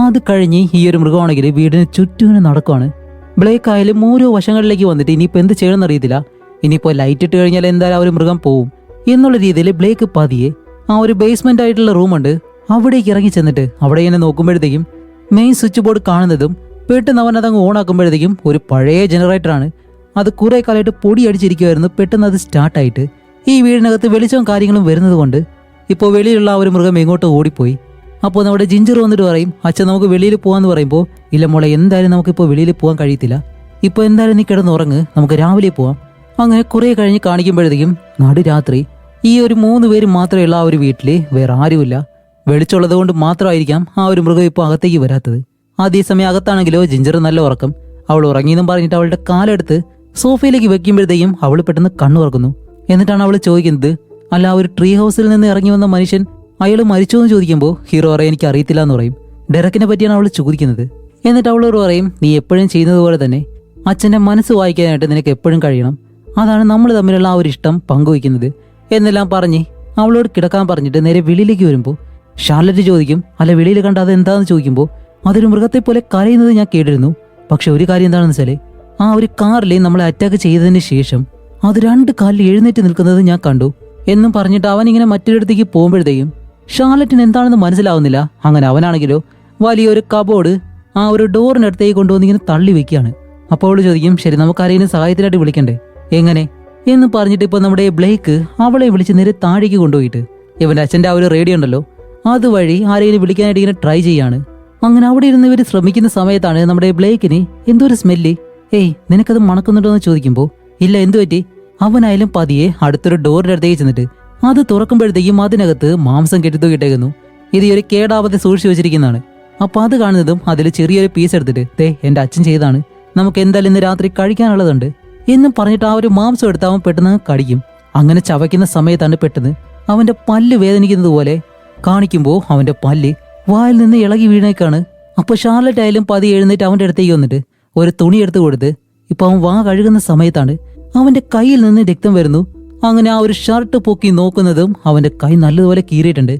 Speaker 1: അത് കഴിഞ്ഞ് ഈ ഒരു മൃഗമാണെങ്കിൽ വീടിന് ചുറ്റും ഇങ്ങനെ നടക്കുവാണ്. ബ്ലേക്ക് ആയാലും ഓരോ വശങ്ങളിലേക്ക് വന്നിട്ട് ഇനിയിപ്പോൾ എന്ത് ചെയ്യണമെന്ന് അറിയത്തില്ല. ഇനിയിപ്പോൾ ലൈറ്റ് ഇട്ട് കഴിഞ്ഞാൽ എന്തായാലും ആ ഒരു മൃഗം പോവും എന്നുള്ള രീതിയിൽ ബ്ലേക്ക് പതിയെ ആ ഒരു ബേസ്മെന്റ് ആയിട്ടുള്ള റൂമുണ്ട് അവിടേക്ക് ഇറങ്ങി ചെന്നിട്ട് അവിടെ ഇങ്ങനെ നോക്കുമ്പോഴത്തേക്കും മെയിൻ സ്വിച്ച് ബോർഡ് കാണുന്നതും പെട്ടെന്ന് അവൻ അതങ്ങ് ഓൺ ആക്കുമ്പോഴത്തേക്കും ഒരു പഴയ ജനറേറ്ററാണ്. അത് കുറെ കാലമായിട്ട് പൊടി അടിച്ചിരിക്കുമായിരുന്നു. പെട്ടെന്ന് അത് സ്റ്റാർട്ടായിട്ട് ഈ വീടിനകത്ത് വെളിച്ചവും കാര്യങ്ങളും വരുന്നത് കൊണ്ട് ഇപ്പോൾ വെളിയിലുള്ള ആ ഒരു മൃഗം എങ്ങോട്ട് ഓടിപ്പോയി. അപ്പോൾ നമ്മുടെ ജിഞ്ചർ വന്നിട്ട് പറയും, അച്ഛൻ നമുക്ക് വെളിയിൽ പോകാന്ന് പറയുമ്പോൾ, ഇല്ല മോളെ എന്തായാലും നമുക്കിപ്പോൾ വെളിയിൽ പോകാൻ കഴിയത്തില്ല, ഇപ്പോൾ എന്തായാലും നീ കിടന്നുറങ്ങ്, നമുക്ക് രാവിലെ പോവാം. അങ്ങനെ കുറെ കഴിഞ്ഞ് കാണിക്കുമ്പോഴത്തേക്കും നടുരാത്രി ഈ ഒരു മൂന്നുപേരും മാത്രമേ ഉള്ള ആ ഒരു വീട്ടില് വേറെ ആരുമില്ല. വെളിച്ചുള്ളത് കൊണ്ട് മാത്രമായിരിക്കാം ആ ഒരു മൃഗം ഇപ്പോൾ അകത്തേക്ക് വരാത്തത്. അതേസമയം അകത്താണെങ്കിലോ ജിഞ്ചർ നല്ല ഉറക്കം. അവൾ ഉറങ്ങിയെന്നും പറഞ്ഞിട്ട് അവളുടെ കാലെടുത്ത് സോഫയിലേക്ക് വെക്കുമ്പോഴത്തേക്കും അവൾ പെട്ടെന്ന് കണ്ണുറക്കുന്നു. എന്നിട്ടാണ് അവൾ ചോദിക്കുന്നത്, അല്ല ആ ഒരു ട്രീ ഹൗസിൽ നിന്ന് ഇറങ്ങി വന്ന മനുഷ്യൻ അയാൾ മരിച്ചോ എന്ന് ചോദിക്കുമ്പോൾ ഹീറോ പറയും, എനിക്ക് അറിയത്തില്ല എന്ന് പറയും. ഡെറക്കിനെ പറ്റിയാണ് അവൾ ചോദിക്കുന്നത്. എന്നിട്ട് അവളോട് പറയും, നീ എപ്പോഴും ചെയ്യുന്നത് പോലെ തന്നെ അച്ഛൻ്റെ മനസ്സ് വായിക്കാനായിട്ട് നിനക്ക് എപ്പോഴും കഴിയണം, അതാണ് നമ്മൾ തമ്മിലുള്ള ആ ഒരു ഇഷ്ടം പങ്കുവയ്ക്കുന്നത് എന്നെല്ലാം പറഞ്ഞ് അവളോട് കിടക്കാൻ പറഞ്ഞിട്ട് നേരെ വെളിയിലേക്ക് വരുമ്പോൾ ഷാർലറ്റ് ചോദിക്കും, അല്ല വെളിയിൽ കണ്ട അത് എന്താണെന്ന് ചോദിക്കുമ്പോൾ അതൊരു മൃഗത്തെ പോലെ കരയുന്നത് ഞാൻ കേട്ടിരുന്നു. പക്ഷെ ഒരു കാര്യം എന്താണെന്ന് വെച്ചാൽ ആ ഒരു കാറിൽ നമ്മളെ അറ്റാക്ക് ചെയ്തതിന് ശേഷം അത് രണ്ട് കാലിൽ എഴുന്നേറ്റ് നിൽക്കുന്നത് ഞാൻ കണ്ടു എന്നും പറഞ്ഞിട്ട് അവൻ ഇങ്ങനെ മറ്റൊരിടത്തേക്ക് പോകുമ്പോഴത്തേക്കും ഷാർലറ്റിന് എന്താണെന്ന് മനസ്സിലാവുന്നില്ല. അങ്ങനെ അവനാണെങ്കിലോ വലിയൊരു കബോർഡ് ആ ഒരു ഡോറിനടുത്തേക്ക് കൊണ്ടുവന്ന് ഇങ്ങനെ തള്ളി വെക്കുകയാണ്. അപ്പോൾ അവൾ ചോദിക്കും, ശരി നമുക്ക് ആരെയും സഹായത്തിനായിട്ട് വിളിക്കണ്ടേ, എങ്ങനെ എന്ന് പറഞ്ഞിട്ട് ഇപ്പോൾ നമ്മുടെ ബ്ലേക്ക് അവളെ വിളിച്ച് നേരെ താഴേക്ക് കൊണ്ടുപോയിട്ട് ഇവന്റെ അച്ഛൻ്റെ ആ ഒരു റേഡിയോ ഉണ്ടല്ലോ അതുവഴി ആരെയും വിളിക്കാനായിട്ട് ഇങ്ങനെ ട്രൈ ചെയ്യാണ്. അങ്ങനെ അവിടെ ഇരുന്ന് ഇവർ ശ്രമിക്കുന്ന സമയത്താണ് നമ്മുടെ ബ്ലേക്കിന് എന്തോ ഒരു സ്മെല്ല്. ഏയ് നിനക്കത് മണക്കുന്നുണ്ടോ എന്ന് ചോദിക്കുമ്പോൾ ഇല്ല, എന്തു പറ്റി? അവനായാലും പതിയെ അടുത്തൊരു ഡോറിന്റെ അടുത്തേക്ക് ചെന്നിട്ട് അത് തുറക്കുമ്പോഴത്തേക്കും അതിനകത്ത് മാംസം കെട്ടിത്തൂക്കിട്ടേക്കുന്നു. ഇത് ഒരു കേടാവാതെ സൂക്ഷിച്ചു വെച്ചിരിക്കുന്നതാണ്. അപ്പൊ അത് കാണുന്നതും അതിൽ ചെറിയൊരു പീസ് എടുത്തിട്ട് ദേ എന്റെ അച്ഛൻ ചെയ്താണ്, നമുക്ക് എന്തായാലും ഇന്ന് രാത്രി കഴിക്കാനുള്ളതുണ്ട് എന്നും പറഞ്ഞിട്ട് ആ ഒരു മാംസം എടുത്ത് അവൻ പെട്ടെന്ന് കടിക്കും. അങ്ങനെ ചവയ്ക്കുന്ന സമയത്താണ് പെട്ടെന്ന് അവന്റെ പല്ല് വേദനിക്കുന്നത് പോലെ കാണിക്കുമ്പോൾ അവന്റെ പല്ല് വായിൽ നിന്ന് ഇളകി വീണേക്കാണ്. അപ്പൊ ഷാർലറ്റ് ആയാലും പതിയെ എഴുന്നേറ്റ് അവന്റെ അടുത്തേക്ക് വന്നിട്ട് ഒരു തുണി എടുത്ത് കൊടുത്ത് ഇപ്പൊ അവൻ വാ കഴുകുന്ന സമയത്താണ് അവന്റെ കയ്യിൽ നിന്ന് രക്തം വരുന്നു. അങ്ങനെ ആ ഒരു ഷർട്ട് പൊക്കി നോക്കുന്നതും അവന്റെ കൈ നല്ലതുപോലെ കീറിയിട്ടുണ്ട്.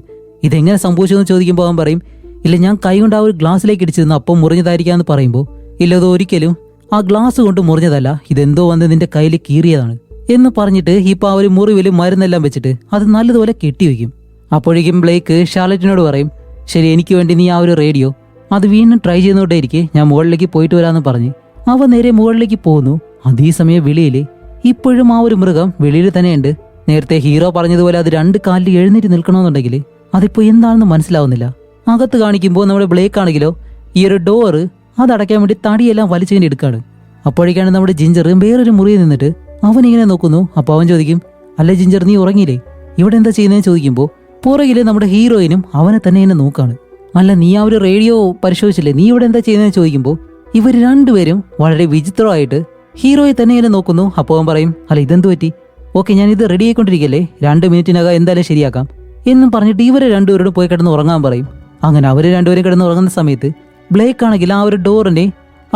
Speaker 1: ഇതെങ്ങനെ സംഭവിച്ചതെന്ന് ചോദിക്കുമ്പോൾ അവൻ പറയും ഇല്ല, ഞാൻ കൈ കൊണ്ട് ആ ഒരു ഗ്ലാസ്സിലേക്ക് ഇടിച്ചിരുന്നു, അപ്പം മുറിഞ്ഞതായിരിക്കാന്ന് പറയുമ്പോൾ ഇല്ല, അത് ഒരിക്കലും ആ ഗ്ലാസ് കൊണ്ട് മുറിഞ്ഞതല്ല, ഇതെന്തോ വന്ന് നിന്റെ കയ്യിൽ കീറിയതാണ് എന്ന് പറഞ്ഞിട്ട് ഇപ്പൊ ആ ഒരു മുറിവിൽ മരുന്നെല്ലാം വെച്ചിട്ട് അത് നല്ലതുപോലെ കെട്ടിവെക്കും. അപ്പോഴേക്കും ബ്ലേക്ക് ഷാർലറ്റിനോട് പറയും ശരി, എനിക്ക് വേണ്ടി നീ ആ ഒരു റേഡിയോ അത് വീണ്ടും ട്രൈ ചെയ്യുന്നോട്ടേക്ക് ഞാൻ മുകളിലേക്ക് പോയിട്ട് വരാമെന്ന് പറഞ്ഞ് അവ നേരെ മുകളിലേക്ക് പോകുന്നു. അതേസമയം വെളിയിൽ ഇപ്പോഴും ആ ഒരു മൃഗം വെളിയിൽ തന്നെയുണ്ട്. നേരത്തെ ഹീറോ പറഞ്ഞതുപോലെ അത് 2 കാലിൽ എഴുന്നേറ്റ് നിൽക്കണമെന്നുണ്ടെങ്കിൽ അതിപ്പോ എന്താണെന്ന് മനസ്സിലാവുന്നില്ല. അകത്ത് കാണിക്കുമ്പോൾ നമ്മുടെ ബ്ലേക്ക് ആണെങ്കിലോ ഈ ഒരു ഡോറ് അതടയ്ക്കാൻ വേണ്ടി തടിയെല്ലാം വലിച്ചുകൊണ്ട് എടുക്കാണ്. അപ്പോഴേക്കാണ് നമ്മുടെ ജിഞ്ചർ വേറൊരു മുറിയിൽ നിന്നിട്ട് അവനിങ്ങനെ നോക്കുന്നു. അപ്പൊ അവൻ ചോദിക്കും അല്ല ജിഞ്ചർ, നീ ഉറങ്ങിയില്ലേ? ഇവിടെ എന്താ ചെയ്യുന്നതെന്ന് ചോദിക്കുമ്പോൾ പുറകില് നമ്മുടെ ഹീറോയിനും അവനെ തന്നെ ഇങ്ങനെ നോക്കാണ്. അല്ല, നീ ആ ഒരു റേഡിയോ പരിശോധിച്ചില്ലേ, നീ ഇവിടെ എന്താ ചെയ്യുന്നതെന്ന് ചോദിക്കുമ്പോൾ ഇവർ രണ്ടുപേരും വളരെ വിചിത്രമായിട്ട് ഹീറോയെ തന്നെ ഇങ്ങനെ നോക്കുന്നു. അപ്പോൾ അവൻ പറയും അല്ല ഇതെന്ത് പറ്റി? ഓക്കെ, ഞാൻ ഇത് റെഡി ആയിക്കൊണ്ടിരിക്കല്ലേ, 2 മിനിറ്റിനകം എന്തായാലും ശരിയാക്കാം എന്നും പറഞ്ഞിട്ട് ഇവരെ രണ്ടുപേരോട് പോയി കിടന്ന് ഉറങ്ങാൻ പറയും. അങ്ങനെ അവര് രണ്ടുപേരും കിടന്ന് ഉറങ്ങുന്ന സമയത്ത് ബ്ലേക്ക് ആണെങ്കിൽ ആ ഒരു ഡോറിന്റെ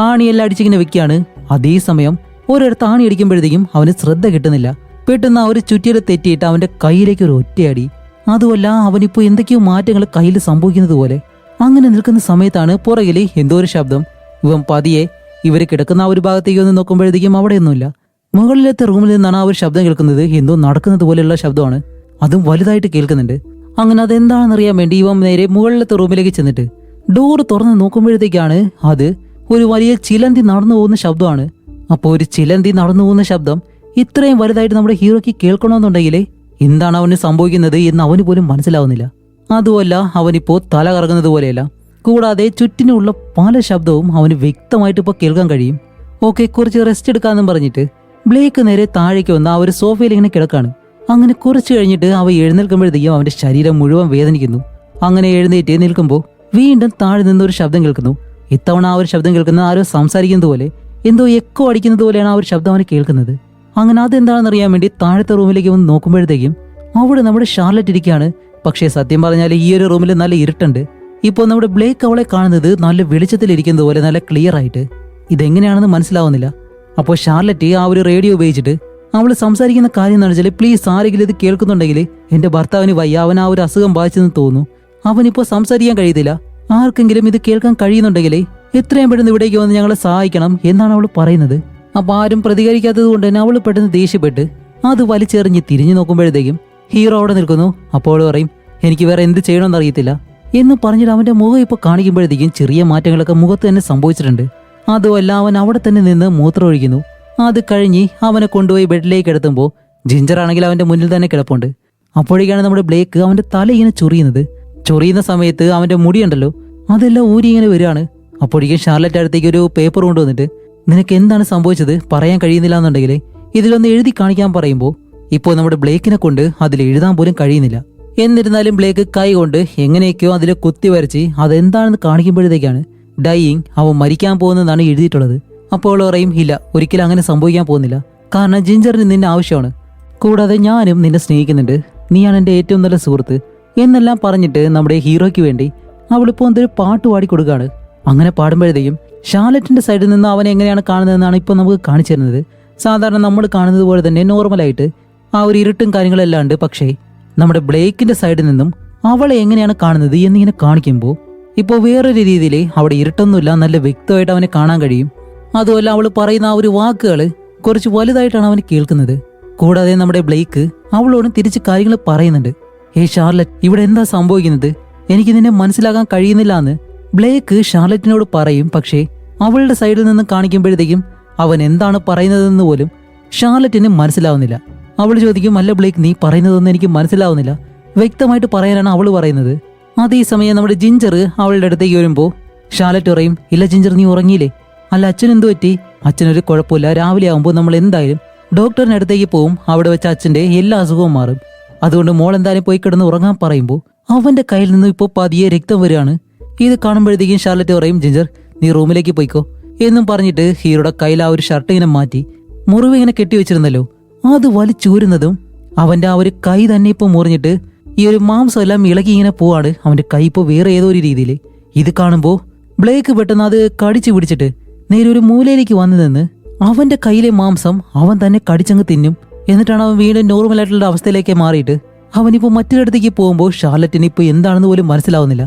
Speaker 1: ആണിയെല്ലാം അടിച്ചിങ്ങനെ വെക്കുകയാണ്. അതേസമയം ഒരിടത്ത് ആണി അടിക്കുമ്പോഴത്തേക്കും അവന് ശ്രദ്ധ കിട്ടുന്നില്ല. പെട്ടെന്ന് ആ ഒരു ചുറ്റിയിൽ തെറ്റിയിട്ട് അവന്റെ കയ്യിലേക്ക് ഒരു ഒറ്റയടി. അതുമല്ല, അവനിപ്പോ എന്തൊക്കെയോ മാറ്റങ്ങൾ കയ്യിൽ സംഭവിക്കുന്നത് പോലെ. അങ്ങനെ നിൽക്കുന്ന സമയത്താണ് പുറകിൽ എന്തോ ഒരു ശബ്ദം. ഇവൻ പതിയെ ഇവര് കിടക്കുന്ന ആ ഒരു ഭാഗത്തേക്ക് ഒന്ന് നോക്കുമ്പോഴത്തേക്കും അവിടെയൊന്നുമില്ല. മുകളിലത്തെ റൂമിൽ നിന്നാണ് ആ ഒരു ശബ്ദം കേൾക്കുന്നത്. എന്തോ നടക്കുന്നത് പോലെയുള്ള ശബ്ദമാണ്, അതും വലുതായിട്ട് കേൾക്കുന്നുണ്ട്. അങ്ങനെ അതെന്താണെന്നറിയാൻ വേണ്ടി ഇവൻ നേരെ മുകളിലത്തെ റൂമിലേക്ക് ചെന്നിട്ട് ഡോറ് തുറന്ന് നോക്കുമ്പോഴത്തേക്കാണ് അത് ഒരു വലിയ ചിലന്തി നടന്നു പോകുന്ന ശബ്ദമാണ്. അപ്പോൾ ഒരു ചിലന്തി നടന്നു പോകുന്ന ശബ്ദം ഇത്രയും വലുതായിട്ട് നമ്മുടെ ഹീറോയ്ക്ക് കേൾക്കണമെന്നുണ്ടെങ്കിൽ എന്താണ് അവന് സംഭവിക്കുന്നത് എന്ന് അവന് പോലും മനസ്സിലാവുന്നില്ല. അതുമല്ല, അവനിപ്പോ തല കറങ്ങുന്നത് പോലെയല്ല, കൂടാതെ ചുറ്റിനുള്ള പല ശബ്ദവും അവന് വ്യക്തമായിട്ട് ഇപ്പോൾ കേൾക്കാൻ കഴിയും. ഓക്കെ, കുറച്ച് റെസ്റ്റ് എടുക്കാമെന്നും പറഞ്ഞിട്ട് ബ്ലേക്ക് നേരെ താഴേക്ക് വന്ന് ആ ഒരു സോഫയിൽ ഇങ്ങനെ കിടക്കാണ്. അങ്ങനെ കുറച്ച് കഴിഞ്ഞിട്ട് അവ എഴുന്നേൽക്കുമ്പോഴത്തേക്കും അവന്റെ ശരീരം മുഴുവൻ വേദനിക്കുന്നു. അങ്ങനെ എഴുന്നേറ്റ് നിൽക്കുമ്പോൾ വീണ്ടും താഴെ നിന്നൊരു ശബ്ദം കേൾക്കുന്നു. ഇത്തവണ ആ ഒരു ശബ്ദം കേൾക്കുന്നത് ആരോ സംസാരിക്കുന്നത് പോലെ, എന്തോ എക്കോ അടിക്കുന്നത് പോലെയാണ് ആ ഒരു ശബ്ദം അവന് കേൾക്കുന്നത്. അങ്ങനെ അതെന്താണെന്ന് അറിയാൻ വേണ്ടി താഴത്തെ റൂമിലേക്ക് വന്ന് നോക്കുമ്പോഴത്തേക്കും അവിടെ നമ്മുടെ ഷാർലറ്റ് ഇരിക്കുകയാണ്. പക്ഷേ സത്യം പറഞ്ഞാൽ ഈ ഒരു റൂമിൽ നല്ല ഇരുട്ടുണ്ട്. ഇപ്പോൾ നമ്മുടെ ബ്ലേക്ക് അവളെ കാണുന്നത് നല്ല വെളിച്ചത്തിലിരിക്കുന്നത് പോലെ നല്ല ക്ലിയർ ആയിട്ട്. ഇതെങ്ങനെയാണെന്ന് മനസ്സിലാവുന്നില്ല. അപ്പോൾ ഷാർലറ്റ് ആ ഒരു റേഡിയോ ഉപയോഗിച്ചിട്ട് അവൾ സംസാരിക്കുന്ന കാര്യം എന്ന് വെച്ചാൽ പ്ലീസ് ആരെങ്കിലും ഇത് കേൾക്കുന്നുണ്ടെങ്കിൽ എന്റെ ഭർത്താവിന് വയ്യ, അവൻ ആ ഒരു അസുഖം ബാധിച്ചെന്ന് തോന്നുന്നു, അവനിപ്പോൾ സംസാരിക്കാൻ കഴിയത്തില്ല, ആർക്കെങ്കിലും ഇത് കേൾക്കാൻ കഴിയുന്നുണ്ടെങ്കിൽ എത്രയും പെട്ടെന്ന് ഇവിടേക്ക് വന്ന് ഞങ്ങളെ സഹായിക്കണം എന്നാണ് അവൾ പറയുന്നത്. അപ്പൊ ആരും പ്രതികരിക്കാത്തത് കൊണ്ട് തന്നെ അവൾ പെട്ടെന്ന് ദേഷ്യപ്പെട്ട് അത് വലിച്ചെറിഞ്ഞ് തിരിഞ്ഞു നോക്കുമ്പോഴത്തേക്കും ഹീറോ അവിടെ നിൽക്കുന്നു. അപ്പോൾ പറയും എനിക്ക് വേറെ എന്ത് ചെയ്യണമെന്ന് അറിയത്തില്ല എന്ന് പറഞ്ഞിട്ട് അവന്റെ മുഖം ഇപ്പൊ കാണിക്കുമ്പോഴത്തേക്കും ചെറിയ മാറ്റങ്ങളൊക്കെ മുഖത്ത് തന്നെ സംഭവിച്ചിട്ടുണ്ട്. അതുമല്ല, അവൻ അവിടെ തന്നെ നിന്ന് മൂത്രം ഒഴിക്കുന്നു. അത് കഴിഞ്ഞ് അവനെ കൊണ്ടുപോയി ബെഡിലേക്ക് എടുത്തുമ്പോൾ ജിഞ്ചർ ആണെങ്കിൽ അവന്റെ മുന്നിൽ തന്നെ കിടപ്പുണ്ട്. അപ്പോഴേക്കാണ് നമ്മുടെ ബ്ലേക്ക് അവന്റെ തല ഇങ്ങനെ ചൊറിയുന്ന സമയത്ത് അവന്റെ മുടിയുണ്ടല്ലോ അതെല്ലാം ഊരി ഇങ്ങനെ വരികയാണ്. അപ്പോഴേക്കും ഷാർലറ്റ് അടുത്തേക്ക് ഒരു പേപ്പർ കൊണ്ടുവന്നിട്ട് നിനക്ക് എന്താണ് സംഭവിച്ചത് പറയാൻ കഴിയുന്നില്ല എന്നുണ്ടെങ്കിൽ ഇതിലൊന്ന് എഴുതി കാണിക്കാൻ പറയുമ്പോൾ ഇപ്പോൾ നമ്മുടെ ബ്ലേക്കിനെ കൊണ്ട് അതിൽ എഴുതാൻ പോലും കഴിയുന്നില്ല. എന്നിരുന്നാലും ബ്ലേക്ക് കൈ കൊണ്ട് എങ്ങനെയൊക്കെയോ അതിൽ കുത്തി വരച്ച് അതെന്താണെന്ന് കാണിക്കുമ്പോഴത്തേക്കാണ് ഡൈയിങ്, അവൻ മരിക്കാൻ പോകുന്നതാണ് എഴുതിയിട്ടുള്ളത്. അപ്പോൾ പറയും ഇല്ല, ഒരിക്കലും അങ്ങനെ സംഭവിക്കാൻ പോകുന്നില്ല, കാരണം ജിഞ്ചറിന് നിന്നെ ആവശ്യമാണ്, കൂടാതെ ഞാനും നിന്നെ സ്നേഹിക്കുന്നുണ്ട്, നീയാണ് എൻ്റെ ഏറ്റവും നല്ല സുഹൃത്ത് എന്നെല്ലാം പറഞ്ഞിട്ട് നമ്മുടെ ഹീറോയ്ക്ക് വേണ്ടി അവളിപ്പോൾ എന്തൊരു പാട്ട് പാടി കൊടുക്കുകയാണ്. അങ്ങനെ പാടുമ്പോഴത്തേക്കും ഷാർലറ്റിന്റെ സൈഡിൽ നിന്ന് അവനെ എങ്ങനെയാണ് കാണുന്നതെന്നാണ് ഇപ്പോൾ നമുക്ക് കാണിച്ചു തരുന്നത്. സാധാരണ നമ്മൾ കാണുന്നത് പോലെ തന്നെ നോർമലായിട്ട് ആ ഒരു ഇരുട്ടും കാര്യങ്ങളെല്ലാം ഉണ്ട്. പക്ഷേ നമ്മുടെ ബ്ലേക്കിന്റെ സൈഡിൽ നിന്നും അവളെ എങ്ങനെയാണ് കാണുന്നത് എന്നിങ്ങനെ കാണിക്കുമ്പോൾ ഇപ്പോൾ വേറൊരു രീതിയിൽ അവിടെ ഇരുട്ടൊന്നുമില്ല, നല്ല വ്യക്തമായിട്ട് അവനെ കാണാൻ കഴിയും. അതുമല്ല, അവൾ പറയുന്ന ആ ഒരു വാക്കുകൾ കുറച്ച് വലുതായിട്ടാണ് അവന് കേൾക്കുന്നത്. കൂടാതെ നമ്മുടെ ബ്ലേക്ക് അവളോടും തിരിച്ച് കാര്യങ്ങൾ പറയുന്നുണ്ട്. ഷാർലറ്റ്, ഇവിടെ എന്താ സംഭവിക്കുന്നത്, എനിക്ക് നിന്നെ മനസ്സിലാക്കാൻ കഴിയുന്നില്ല എന്ന് ബ്ലേക്ക് ഷാർലറ്റിനോട് പറയും. പക്ഷേ അവളുടെ സൈഡിൽ നിന്ന് കാണിക്കുമ്പോഴത്തേക്കും അവൻ എന്താണ് പറയുന്നതെന്ന് പോലും ഷാർലറ്റിന് മനസ്സിലാവുന്നില്ല. അവൾ ചോദിക്കും അല്ല ബ്ലേക്ക്, നീ പറയുന്നതൊന്നും എനിക്ക് മനസ്സിലാവുന്നില്ല, വ്യക്തമായിട്ട് പറയാനാണ് അവൾ പറയുന്നത്. അതേസമയം നമ്മുടെ ജിഞ്ചർ അവളുടെ അടുത്തേക്ക് വരുമ്പോൾ ഷാർലറ്റ് പറയും, ഇല്ല ജിഞ്ചർ, നീ ഉറങ്ങിയില്ലേ? അല്ല അച്ഛൻ എന്തു പറ്റി? അച്ഛനൊരു കുഴപ്പമില്ല, രാവിലെ ആകുമ്പോൾ നമ്മൾ എന്തായാലും ഡോക്ടറിന് അടുത്തേക്ക് പോവും, അവിടെ വെച്ച് അച്ഛൻ്റെ എല്ലാ അസുഖവും മാറും. അതുകൊണ്ട് മോൾ എന്തായാലും പോയി കിടന്ന് ഉറങ്ങാൻ പറയുമ്പോൾ അവന്റെ കയ്യിൽ നിന്നും ഇപ്പോൾ പതിയെ രക്തം വരികയാണ്. ഇത് കാണുമ്പോഴത്തേക്കും ഷാർലറ്റ് പറയും, ജിഞ്ചർ നീ റൂമിലേക്ക് പോയിക്കോ എന്നും പറഞ്ഞിട്ട് ഹീറോയുടെ കയ്യിൽ ആ ഒരു ഷർട്ട് ഇങ്ങനെ മാറ്റി മുറിവ് ഇങ്ങനെ കെട്ടിവെച്ചിരുന്നല്ലോ അത് വലിച്ചൂരുന്നതും അവന്റെ ആ ഒരു കൈ തന്നെ ഇപ്പോൾ മുറിഞ്ഞിട്ട് ഈ ഒരു മാംസം എല്ലാം ഇളകി ഇങ്ങനെ പോവാണ്. അവന്റെ കൈ ഇപ്പോൾ വേറെ ഏതോ ഒരു രീതിയിൽ. ഇത് കാണുമ്പോൾ ബ്ലേക്ക് പെട്ടെന്ന് അത് കടിച്ചു പിടിച്ചിട്ട് നേരെ ഒരു മൂലയിലേക്ക് വന്നു നിന്ന് അവന്റെ കയ്യിലെ മാംസം അവൻ തന്നെ കടിച്ചങ്ങ് തിന്നും. എന്നിട്ടാണ് അവൻ വീണ്ടും നോർമൽ ആയിട്ടുള്ള അവസ്ഥയിലേക്ക് മാറിയിട്ട് അവനിപ്പോൾ മറ്റൊരിടത്തേക്ക് പോകുമ്പോൾ ഷാർലറ്റിന് ഇപ്പോൾ എന്താണെന്ന് പോലും മനസ്സിലാവുന്നില്ല.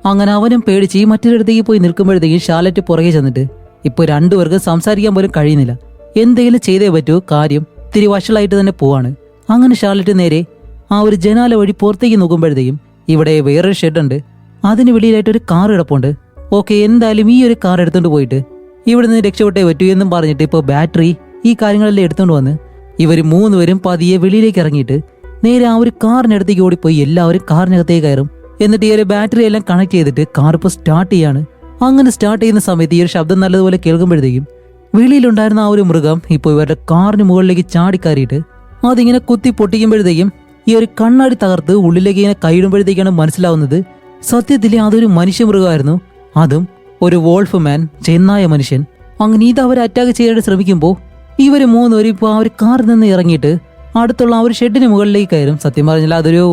Speaker 1: അങ്ങനെ അവനും പേടിച്ച് മറ്റൊരിടത്തേക്ക് പോയി നിൽക്കുമ്പോഴത്തേക്കും ഷാർലറ്റ് പുറകെ ചെന്നിട്ട് ഇപ്പോൾ രണ്ടുപേർക്കും സംസാരിക്കാൻ പോലും കഴിയുന്നില്ല. എന്തെങ്കിലും ചെയ്തേ പറ്റൂ, കാര്യം ഇത്തിരി വഷളായിട്ട് തന്നെ പോവാണ്. അങ്ങനെ ഷാർലറ്റ് നേരെ ആ ഒരു ജനാല വഴി പുറത്തേക്ക് നോക്കുമ്പോഴത്തേക്കും ഇവിടെ വേറൊരു ഷെഡുണ്ട്, അതിന് വെളിയിലായിട്ട് ഒരു കാർ കിടപ്പുണ്ട്. ഓക്കെ, എന്തായാലും ഈ ഒരു കാർ എടുത്തുകൊണ്ട് പോയിട്ട് ഇവിടെ നിന്ന് രക്ഷപ്പെട്ടേ പറ്റൂ എന്നും പറഞ്ഞിട്ട് ഇപ്പോൾ ബാറ്ററി ഈ കാര്യങ്ങളെല്ലാം എടുത്തുകൊണ്ട് വന്ന് ഇവർ മൂന്നുപേരും പതിയെ വെളിയിലേക്ക് ഇറങ്ങിയിട്ട് നേരെ ആ ഒരു കാറിനടുത്തേക്ക് ഓടിപ്പോയി എല്ലാവരും കാറിനകത്തേക്ക് കയറും. എന്നിട്ട് ഈ ഒരു ബാറ്ററി എല്ലാം കണക്ട് ചെയ്തിട്ട് കാർ ഇപ്പോൾ സ്റ്റാർട്ട് ചെയ്യാണ്. അങ്ങനെ സ്റ്റാർട്ട് ചെയ്യുന്ന സമയത്ത് ഈ ഒരു ശബ്ദം നല്ലതുപോലെ കേൾക്കുമ്പോഴത്തേക്കും വെളിയിലുണ്ടായിരുന്ന ആ ഒരു മൃഗം ഇപ്പോൾ ഇവരുടെ കാറിന് മുകളിലേക്ക് ചാടിക്കയറിയിട്ട് അതിങ്ങനെ കുത്തി പൊട്ടിക്കുമ്പോഴത്തേക്കും ഈ ഒരു കണ്ണാടി തകർത്ത് ഉള്ളിലേക്ക് ഇങ്ങനെ കൈയിടുമ്പോഴത്തേക്കാണ് മനസ്സിലാവുന്നത് സത്യത്തിൽ അതൊരു മനുഷ്യമൃഗമായിരുന്നു. അതും ഒരു വോൾഫ് മാൻ, ചെന്നായ മനുഷ്യൻ. അങ്ങനെ ഇത് അവരെ അറ്റാക്ക് ചെയ്യാനായിട്ട് ശ്രമിക്കുമ്പോൾ ഇവർ മൂന്നുപേരും ഇപ്പോൾ ആ ഒരു കാറിൽ നിന്ന് ഇറങ്ങിയിട്ട് അടുത്തുള്ള ആ ഒരു ഷെഡിന് മുകളിലേക്ക് കയറും. സത്യം പറഞ്ഞാൽ അതൊരു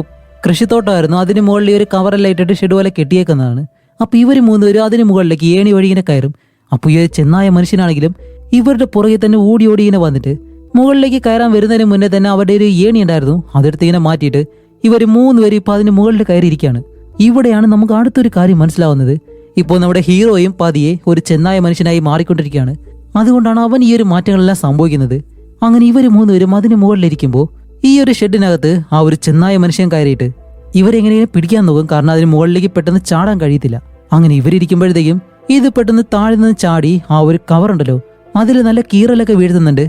Speaker 1: കൃഷിത്തോട്ടമായിരുന്നു, അതിന് മുകളിൽ ഒരു കവറെല്ലാം ഇട്ടിട്ട് ഷെഡ് പോലെ കെട്ടിയേക്കുന്നതാണ്. അപ്പോൾ ഇവർ മൂന്നുപേരും അതിന് മുകളിലേക്ക് ഏണി വഴി ഇങ്ങനെ കയറും. അപ്പോൾ ഈ ഒരു ചെന്നായ മനുഷ്യനാണെങ്കിലും ഇവരുടെ പുറകെ തന്നെ ഓടി ഓടി ഇങ്ങനെ വന്നിട്ട് മുകളിലേക്ക് കയറാൻ വരുന്നതിന് മുന്നേ തന്നെ അവരുടെ ഒരു ഏണി ഉണ്ടായിരുന്നു, അതെടുത്ത് ഇങ്ങനെ മാറ്റിയിട്ട് ഇവർ മൂന്നുപേരും ഇപ്പോൾ അതിന് മുകളിൽ കയറിയിരിക്കുകയാണ്. ഇവിടെയാണ് നമുക്ക് അടുത്തൊരു കാര്യം മനസ്സിലാവുന്നത്. ഇപ്പോൾ നമ്മുടെ ഹീറോയും പതിയെ ഒരു ചെന്നായ മനുഷ്യനായി മാറിക്കൊണ്ടിരിക്കുകയാണ്. അതുകൊണ്ടാണ് അവൻ ഈ ഒരു മാറ്റങ്ങളെല്ലാം സംഭവിക്കുന്നത്. അങ്ങനെ ഇവർ മൂന്നുപേരും അതിന് മുകളിലിരിക്കുമ്പോൾ ഈ ഒരു ഷെഡിനകത്ത് ആ ഒരു ചെന്നായ മനുഷ്യൻ കയറിയിട്ട് ഇവരെങ്ങനെയും പിടിക്കാൻ നോക്കും, കാരണം അതിന് മുകളിലേക്ക് പെട്ടെന്ന് ചാടാൻ കഴിയത്തില്ല. അങ്ങനെ ഇവരിയ്ക്കുമ്പോഴത്തേക്കും ഇത് പെട്ടെന്ന് താഴെ നിന്ന് ചാടി ആ ഒരു കവറുണ്ടല്ലോ അതിൽ നല്ല കീറലൊക്കെ വീഴുന്നുണ്ട്.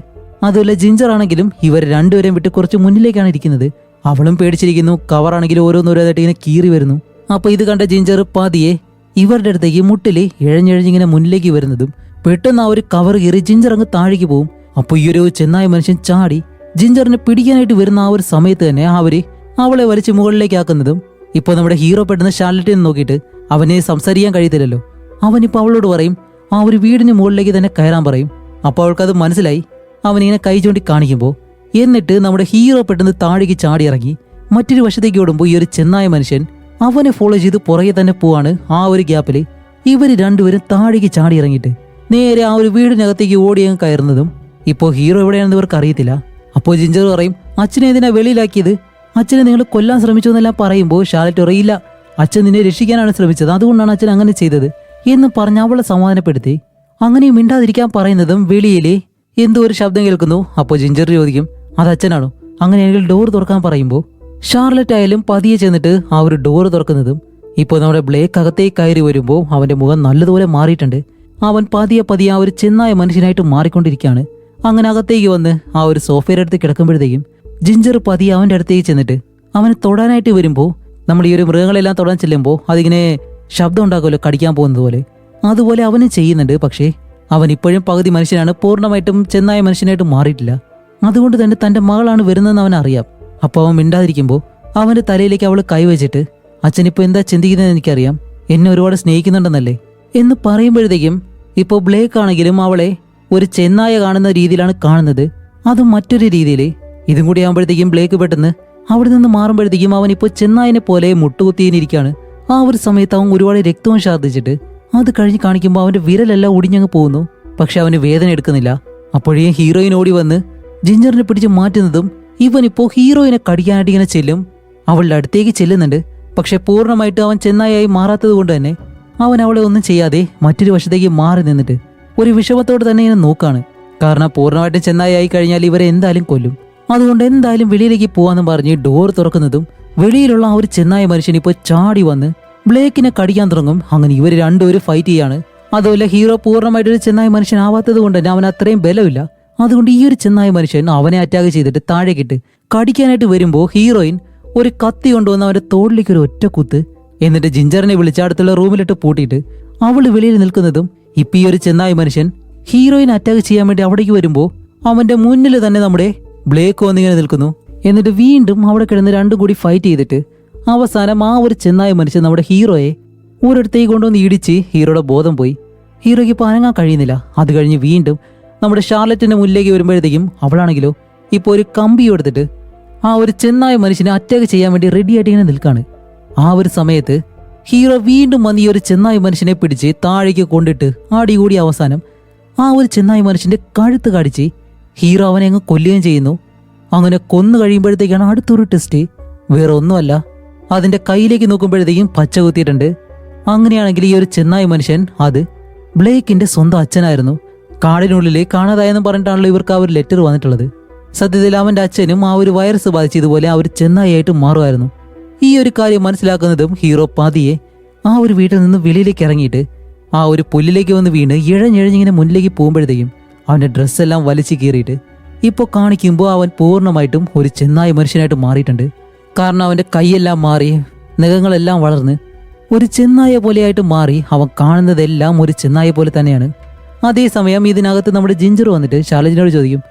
Speaker 1: അതുപോലെ ജിഞ്ചർ ആണെങ്കിലും ഇവർ രണ്ടുപേരെയും വിട്ട് കുറച്ച് മുന്നിലേക്കാണ് ഇരിക്കുന്നത്. അവളും പേടിച്ചിരിക്കുന്നു, കവറാണെങ്കിലും ഓരോന്നോരോന്നായിട്ട് ഇങ്ങനെ കീറി വരുന്നു. അപ്പൊ ഇത് കണ്ട ജിഞ്ചർ പതിയെ ഇവരുടെ അടുത്തേക്ക് മുട്ടില് ഇഴഞ്ഞിഴഞ്ഞിങ്ങനെ മുന്നിലേക്ക് വരുന്നതും പെട്ടെന്ന് ആ ഒരു കവർ കീറി ജിഞ്ചർ അങ്ങ് താഴേക്ക് പോകും. അപ്പൊ ഈ ഒരു ചെന്നായ മനുഷ്യൻ ചാടി ജിഞ്ചറിനെ പിടിക്കാനായിട്ട് വരുന്ന ആ ഒരു സമയത്ത് തന്നെ അവര് അവളെ വലിച്ച് മുകളിലേക്ക് ആക്കുന്നതും ഇപ്പോൾ നമ്മുടെ ഹീറോ പെട്ടെന്ന് ഷാർലറ്റിനെ നോക്കിയിട്ട് അവനെ സംസാരിക്കാൻ കഴിയത്തില്ലല്ലോ. അവനിപ്പോൾ അവളോട് പറയും ആ ഒരു വീടിന് മുകളിലേക്ക് തന്നെ കയറാൻ പറയും. അപ്പോൾ അവൾക്കത് മനസ്സിലായി. അവനിങ്ങനെ കൈ ചൂണ്ടി കാണിക്കുമ്പോൾ എന്നിട്ട് നമ്മുടെ ഹീറോ പെട്ടെന്ന് താഴേക്ക് ചാടി ഇറങ്ങി മറ്റൊരു വശത്തേക്ക് ഓടുമ്പോൾ ഈ ഒരു ചെന്നായ മനുഷ്യൻ അവനെ ഫോളോ ചെയ്ത് പുറകെ തന്നെ പോവാണ്. ആ ഒരു ഗ്യാപ്പിൽ ഇവർ രണ്ടുപേരും താഴേക്ക് ചാടി ഇറങ്ങിയിട്ട് നേരെ ആ ഒരു വീടിനകത്തേക്ക് ഓടിയങ്ങ് കയറുന്നതും ഇപ്പോൾ ഹീറോ എവിടെയാണെന്ന് ഇവർക്ക് അറിയത്തില്ല. അപ്പോൾ ജിഞ്ചർ പറയും, അച്ഛനെ എന്തിനാ വെളിയിലാക്കിയത്? അച്ഛനെ നിങ്ങൾ കൊല്ലാൻ ശ്രമിച്ചു എന്നെല്ലാം പറയുമ്പോൾ ഷാർലറ്റ് പറയില്ല, അച്ഛൻ നിന്നെ രക്ഷിക്കാനാണ് ശ്രമിച്ചത്, അതുകൊണ്ടാണ് അച്ഛൻ അങ്ങനെ ചെയ്തത് എന്ന് പറഞ്ഞ് അവളെ സമാധാനപ്പെടുത്തി. അങ്ങനെ മിണ്ടാതിരിക്കാൻ പറയുന്നതും വെളിയിലെ എന്തോ ഒരു ശബ്ദം കേൾക്കുന്നു. അപ്പോൾ ജിഞ്ചർ ചോദിക്കും, അത് അച്ഛനാണോ? അങ്ങനെയാണെങ്കിൽ ഡോർ തുറക്കാൻ പറയുമ്പോൾ ഷാർലറ്റ് ആയാലും പതിയെ ചെന്നിട്ട് ആ ഒരു ഡോർ തുറക്കുന്നതും ഇപ്പോൾ നമ്മുടെ ബ്ലേക്ക് അകത്തേക്ക് കയറി വരുമ്പോൾ അവന്റെ മുഖം നല്ലതുപോലെ മാറിയിട്ടുണ്ട്. അവൻ പതിയെ പതിയെ ആ ഒരു ചെന്നായ മനുഷ്യനായിട്ട് മാറിക്കൊണ്ടിരിക്കുകയാണ്. അങ്ങനെ അകത്തേക്ക് വന്ന് ആ ഒരു സോഫയുടെ അടുത്ത് കിടക്കുമ്പോഴത്തേക്കും ജിഞ്ചർ പതിയെ അവന്റെ അടുത്തേക്ക് ചെന്നിട്ട് അവനെ തൊടാനായിട്ട് വരുമ്പോൾ നമ്മൾ ഈ ഒരു മൃഗങ്ങളെല്ലാം തൊടാൻ ചെല്ലുമ്പോൾ അതിങ്ങനെ ശബ്ദം ഉണ്ടാക്കുമല്ലോ കടിക്കാൻ പോകുന്നത് പോലെ, അതുപോലെ അവനും ചെയ്യുന്നുണ്ട്. പക്ഷേ അവൻ ഇപ്പോഴും പകുതി മനുഷ്യനാണ്, പൂർണ്ണമായിട്ടും ചെന്നായ മനുഷ്യനായിട്ട് മാറിയിട്ടില്ല. അതുകൊണ്ട് തന്നെ തന്റെ മകളാണ് വരുന്നതെന്ന് അവൻ അറിയാം. അപ്പോൾ അവൻ മിണ്ടാതിരിക്കുമ്പോൾ അവന്റെ തലയിലേക്ക് അവൾ കൈവച്ചിട്ട്, അച്ഛനിപ്പോൾ എന്താ ചിന്തിക്കുന്നതെന്ന് എനിക്കറിയാം, എന്നെ ഒരുപാട് സ്നേഹിക്കുന്നുണ്ടെന്നല്ലേ എന്ന് പറയുമ്പോഴത്തേക്കും ഇപ്പോൾ ബ്ലേക്ക് ആണെങ്കിലും അവളെ ഒരു ചെന്നായ കാണുന്ന രീതിയിലാണ് കാണുന്നത്, അതും മറ്റൊരു രീതിയിൽ. ഇതും കൂടി ആകുമ്പോഴത്തേക്കും ബ്ലേക്ക് പെട്ടെന്ന് അവിടെ നിന്ന് മാറുമ്പോഴത്തേക്കും അവൻ ഇപ്പോൾ ചെന്നായനെ പോലെ മുട്ടുകുത്തിയിരിക്കുകയാണ്. ആ ഒരു സമയത്ത് അവൻ ഒരുപാട് രക്തവും ഛർദ്ദിച്ചിട്ട് അത് കഴിഞ്ഞ് കാണിക്കുമ്പോൾ അവന്റെ വിരലെല്ലാം ഒടിഞ്ഞങ്ങ് പോകുന്നു. പക്ഷെ അവന് വേദന എടുക്കുന്നില്ല. അപ്പോഴേ ഹീറോയിൻ ഓടി വന്ന് ജിഞ്ചറിനെ പിടിച്ച് മാറ്റുന്നതും ഇവനിപ്പോൾ ഹീറോയിനെ കടിക്കാനായിട്ട് ഇങ്ങനെ ചെല്ലും. അവളുടെ അടുത്തേക്ക് ചെല്ലുന്നുണ്ട്. പക്ഷെ പൂർണ്ണമായിട്ട് അവൻ ചെന്നായി മാറാത്തത് കൊണ്ട് തന്നെ അവൻ അവളെ ഒന്നും ചെയ്യാതെ മറ്റൊരു വശത്തേക്ക് മാറി നിന്നിട്ട് ഒരു വിഷമത്തോടെ തന്നെ ഇങ്ങനെ നോക്കാണ്. കാരണം പൂർണ്ണമായിട്ടും ചെന്നായി കഴിഞ്ഞാൽ ഇവരെ എന്തായാലും കൊല്ലും. അതുകൊണ്ട് എന്തായാലും വെളിയിലേക്ക് പോവാന്ന് പറഞ്ഞ് ഡോർ തുറക്കുന്നതും വെളിയിലുള്ള ആ ഒരു ചെന്നായ മനുഷ്യൻ ഇപ്പോൾ ചാടി വന്ന് ബ്ലേക്കിനെ കടിക്കാൻ തുടങ്ങും. അങ്ങനെ ഇവർ രണ്ടുപേരും ഫൈറ്റ് ചെയ്യാണ്. അതുപോലെ ഹീറോ പൂർണ്ണമായിട്ടൊരു ചെന്നായ മനുഷ്യനാവാത്തത് കൊണ്ട് തന്നെ അവൻ അത്രയും ബലമില്ല. അതുകൊണ്ട് ഈ ഒരു ചെന്നായ മനുഷ്യൻ അവനെ അറ്റാക്ക് ചെയ്തിട്ട് താഴേക്കിട്ട് കടിക്കാനായിട്ട് വരുമ്പോൾ ഹീറോയിൻ ഒരു കത്തി കൊണ്ടുവന്ന് അവന്റെ തോളിലേക്ക് ഒരു ഒറ്റ കുത്ത് എന്നിട്ട് ജിഞ്ചറിനെ വിളിച്ച് അടുത്തുള്ള റൂമിലിട്ട് പൂട്ടിയിട്ട് അവള് വെളിയിൽ നിൽക്കുന്നതും ഇപ്പൊ ഈ ഒരു ചെന്നായി മനുഷ്യൻ ഹീറോയിനെ അറ്റാക്ക് ചെയ്യാൻ വേണ്ടി അവിടേക്ക് വരുമ്പോ അവന്റെ മുന്നിൽ തന്നെ നമ്മുടെ ബ്ലേക്ക് വന്നിങ്ങനെ നിൽക്കുന്നു. എന്നിട്ട് വീണ്ടും അവിടെ കിടന്ന് രണ്ടും കൂടി ഫൈറ്റ് ചെയ്തിട്ട് അവസാനം ആ ഒരു ചെന്നായി മനുഷ്യൻ നമ്മുടെ ഹീറോയെ ഒരിടത്തേക്ക് കൊണ്ടുവന്ന് ഇടിച്ച് ഹീറോയുടെ ബോധം പോയി. ഹീറോയ്ക്ക് ഇപ്പോൾ അനങ്ങാൻ കഴിയുന്നില്ല. അത് കഴിഞ്ഞ് വീണ്ടും നമ്മുടെ ഷാർലറ്റിന്റെ മുന്നിലേക്ക് വരുമ്പോഴത്തേക്കും അവളാണെങ്കിലോ ഇപ്പോൾ ഒരു കമ്പി എടുത്തിട്ട് ആ ഒരു ചെന്നായ മനുഷ്യനെ അറ്റാക്ക് ചെയ്യാൻ വേണ്ടി റെഡി ആയിട്ട് ഇങ്ങനെ നിൽക്കാണ്. ആ ഒരു സമയത്ത് ഹീറോ വീണ്ടും വന്ന് ഈ ഒരു ചെന്നായ മനുഷ്യനെ പിടിച്ച് താഴേക്ക് കൊണ്ടിട്ട് ആടികൂടി അവസാനം ആ ഒരു ചെന്നായ മനുഷ്യന്റെ കഴുത്ത് കടിച്ച് ഹീറോ അവനെ അങ്ങ് കൊല്ലുകയും ചെയ്യുന്നു. അങ്ങനെ കൊന്നു കഴിയുമ്പോഴത്തേക്കാണ് അടുത്തൊരു ടെസ്റ്റ്. വേറെ ഒന്നുമല്ല, അതിന്റെ കയ്യിലേക്ക് നോക്കുമ്പോഴത്തേക്കും പച്ച കുത്തിയിട്ടുണ്ട്. അങ്ങനെയാണെങ്കിൽ ഈ ഒരു ചെന്നായ മനുഷ്യൻ അത് ബ്ലേക്കിന്റെ സ്വന്തം അച്ഛനായിരുന്നു. കാടിനുള്ളിൽ കാണാതായെന്ന് പറഞ്ഞിട്ടാണല്ലോ ഇവർക്ക് ആ ഒരു ലെറ്റർ വന്നിട്ടുള്ളത്. സത്യത്തിൽ അവന്റെ അച്ഛനും ആ ഒരു വൈറസ് ബാധിച്ച് ഇതുപോലെ ആ ഒരു ചെന്നായിട്ട് മാറുമായിരുന്നു. ഈ ഒരു കാര്യം മനസ്സിലാക്കുന്നതും ഹീറോ പതിയെ ആ ഒരു വീട്ടിൽ നിന്ന് വെളിയിലേക്ക് ഇറങ്ങിയിട്ട് ആ ഒരു പുല്ലിലേക്ക് വന്ന് വീണ് ഇഴഞ്ഞിഴഞ്ഞിങ്ങനെ മുന്നിലേക്ക് പോകുമ്പോഴത്തേക്കും അവന്റെ ഡ്രസ്സെല്ലാം വലിച്ചു കീറിയിട്ട് ഇപ്പോൾ കാണിക്കുമ്പോൾ അവൻ പൂർണ്ണമായിട്ടും ഒരു ചെന്നായ മനുഷ്യനായിട്ട് മാറിയിട്ടുണ്ട്. കാരണം അവന്റെ കൈയെല്ലാം മാറി, നഖങ്ങളെല്ലാം വളർന്ന് ഒരു ചെന്നായ പോലെയായിട്ട് മാറി. അവൻ കാണുന്നതെല്ലാം ഒരു ചെന്നായ പോലെ തന്നെയാണ്. അതേസമയം ഇതിനകത്ത് നമ്മുടെ ജിഞ്ചർ വന്നിട്ട് ഷാർലറ്റിനോട് ചോദിക്കും,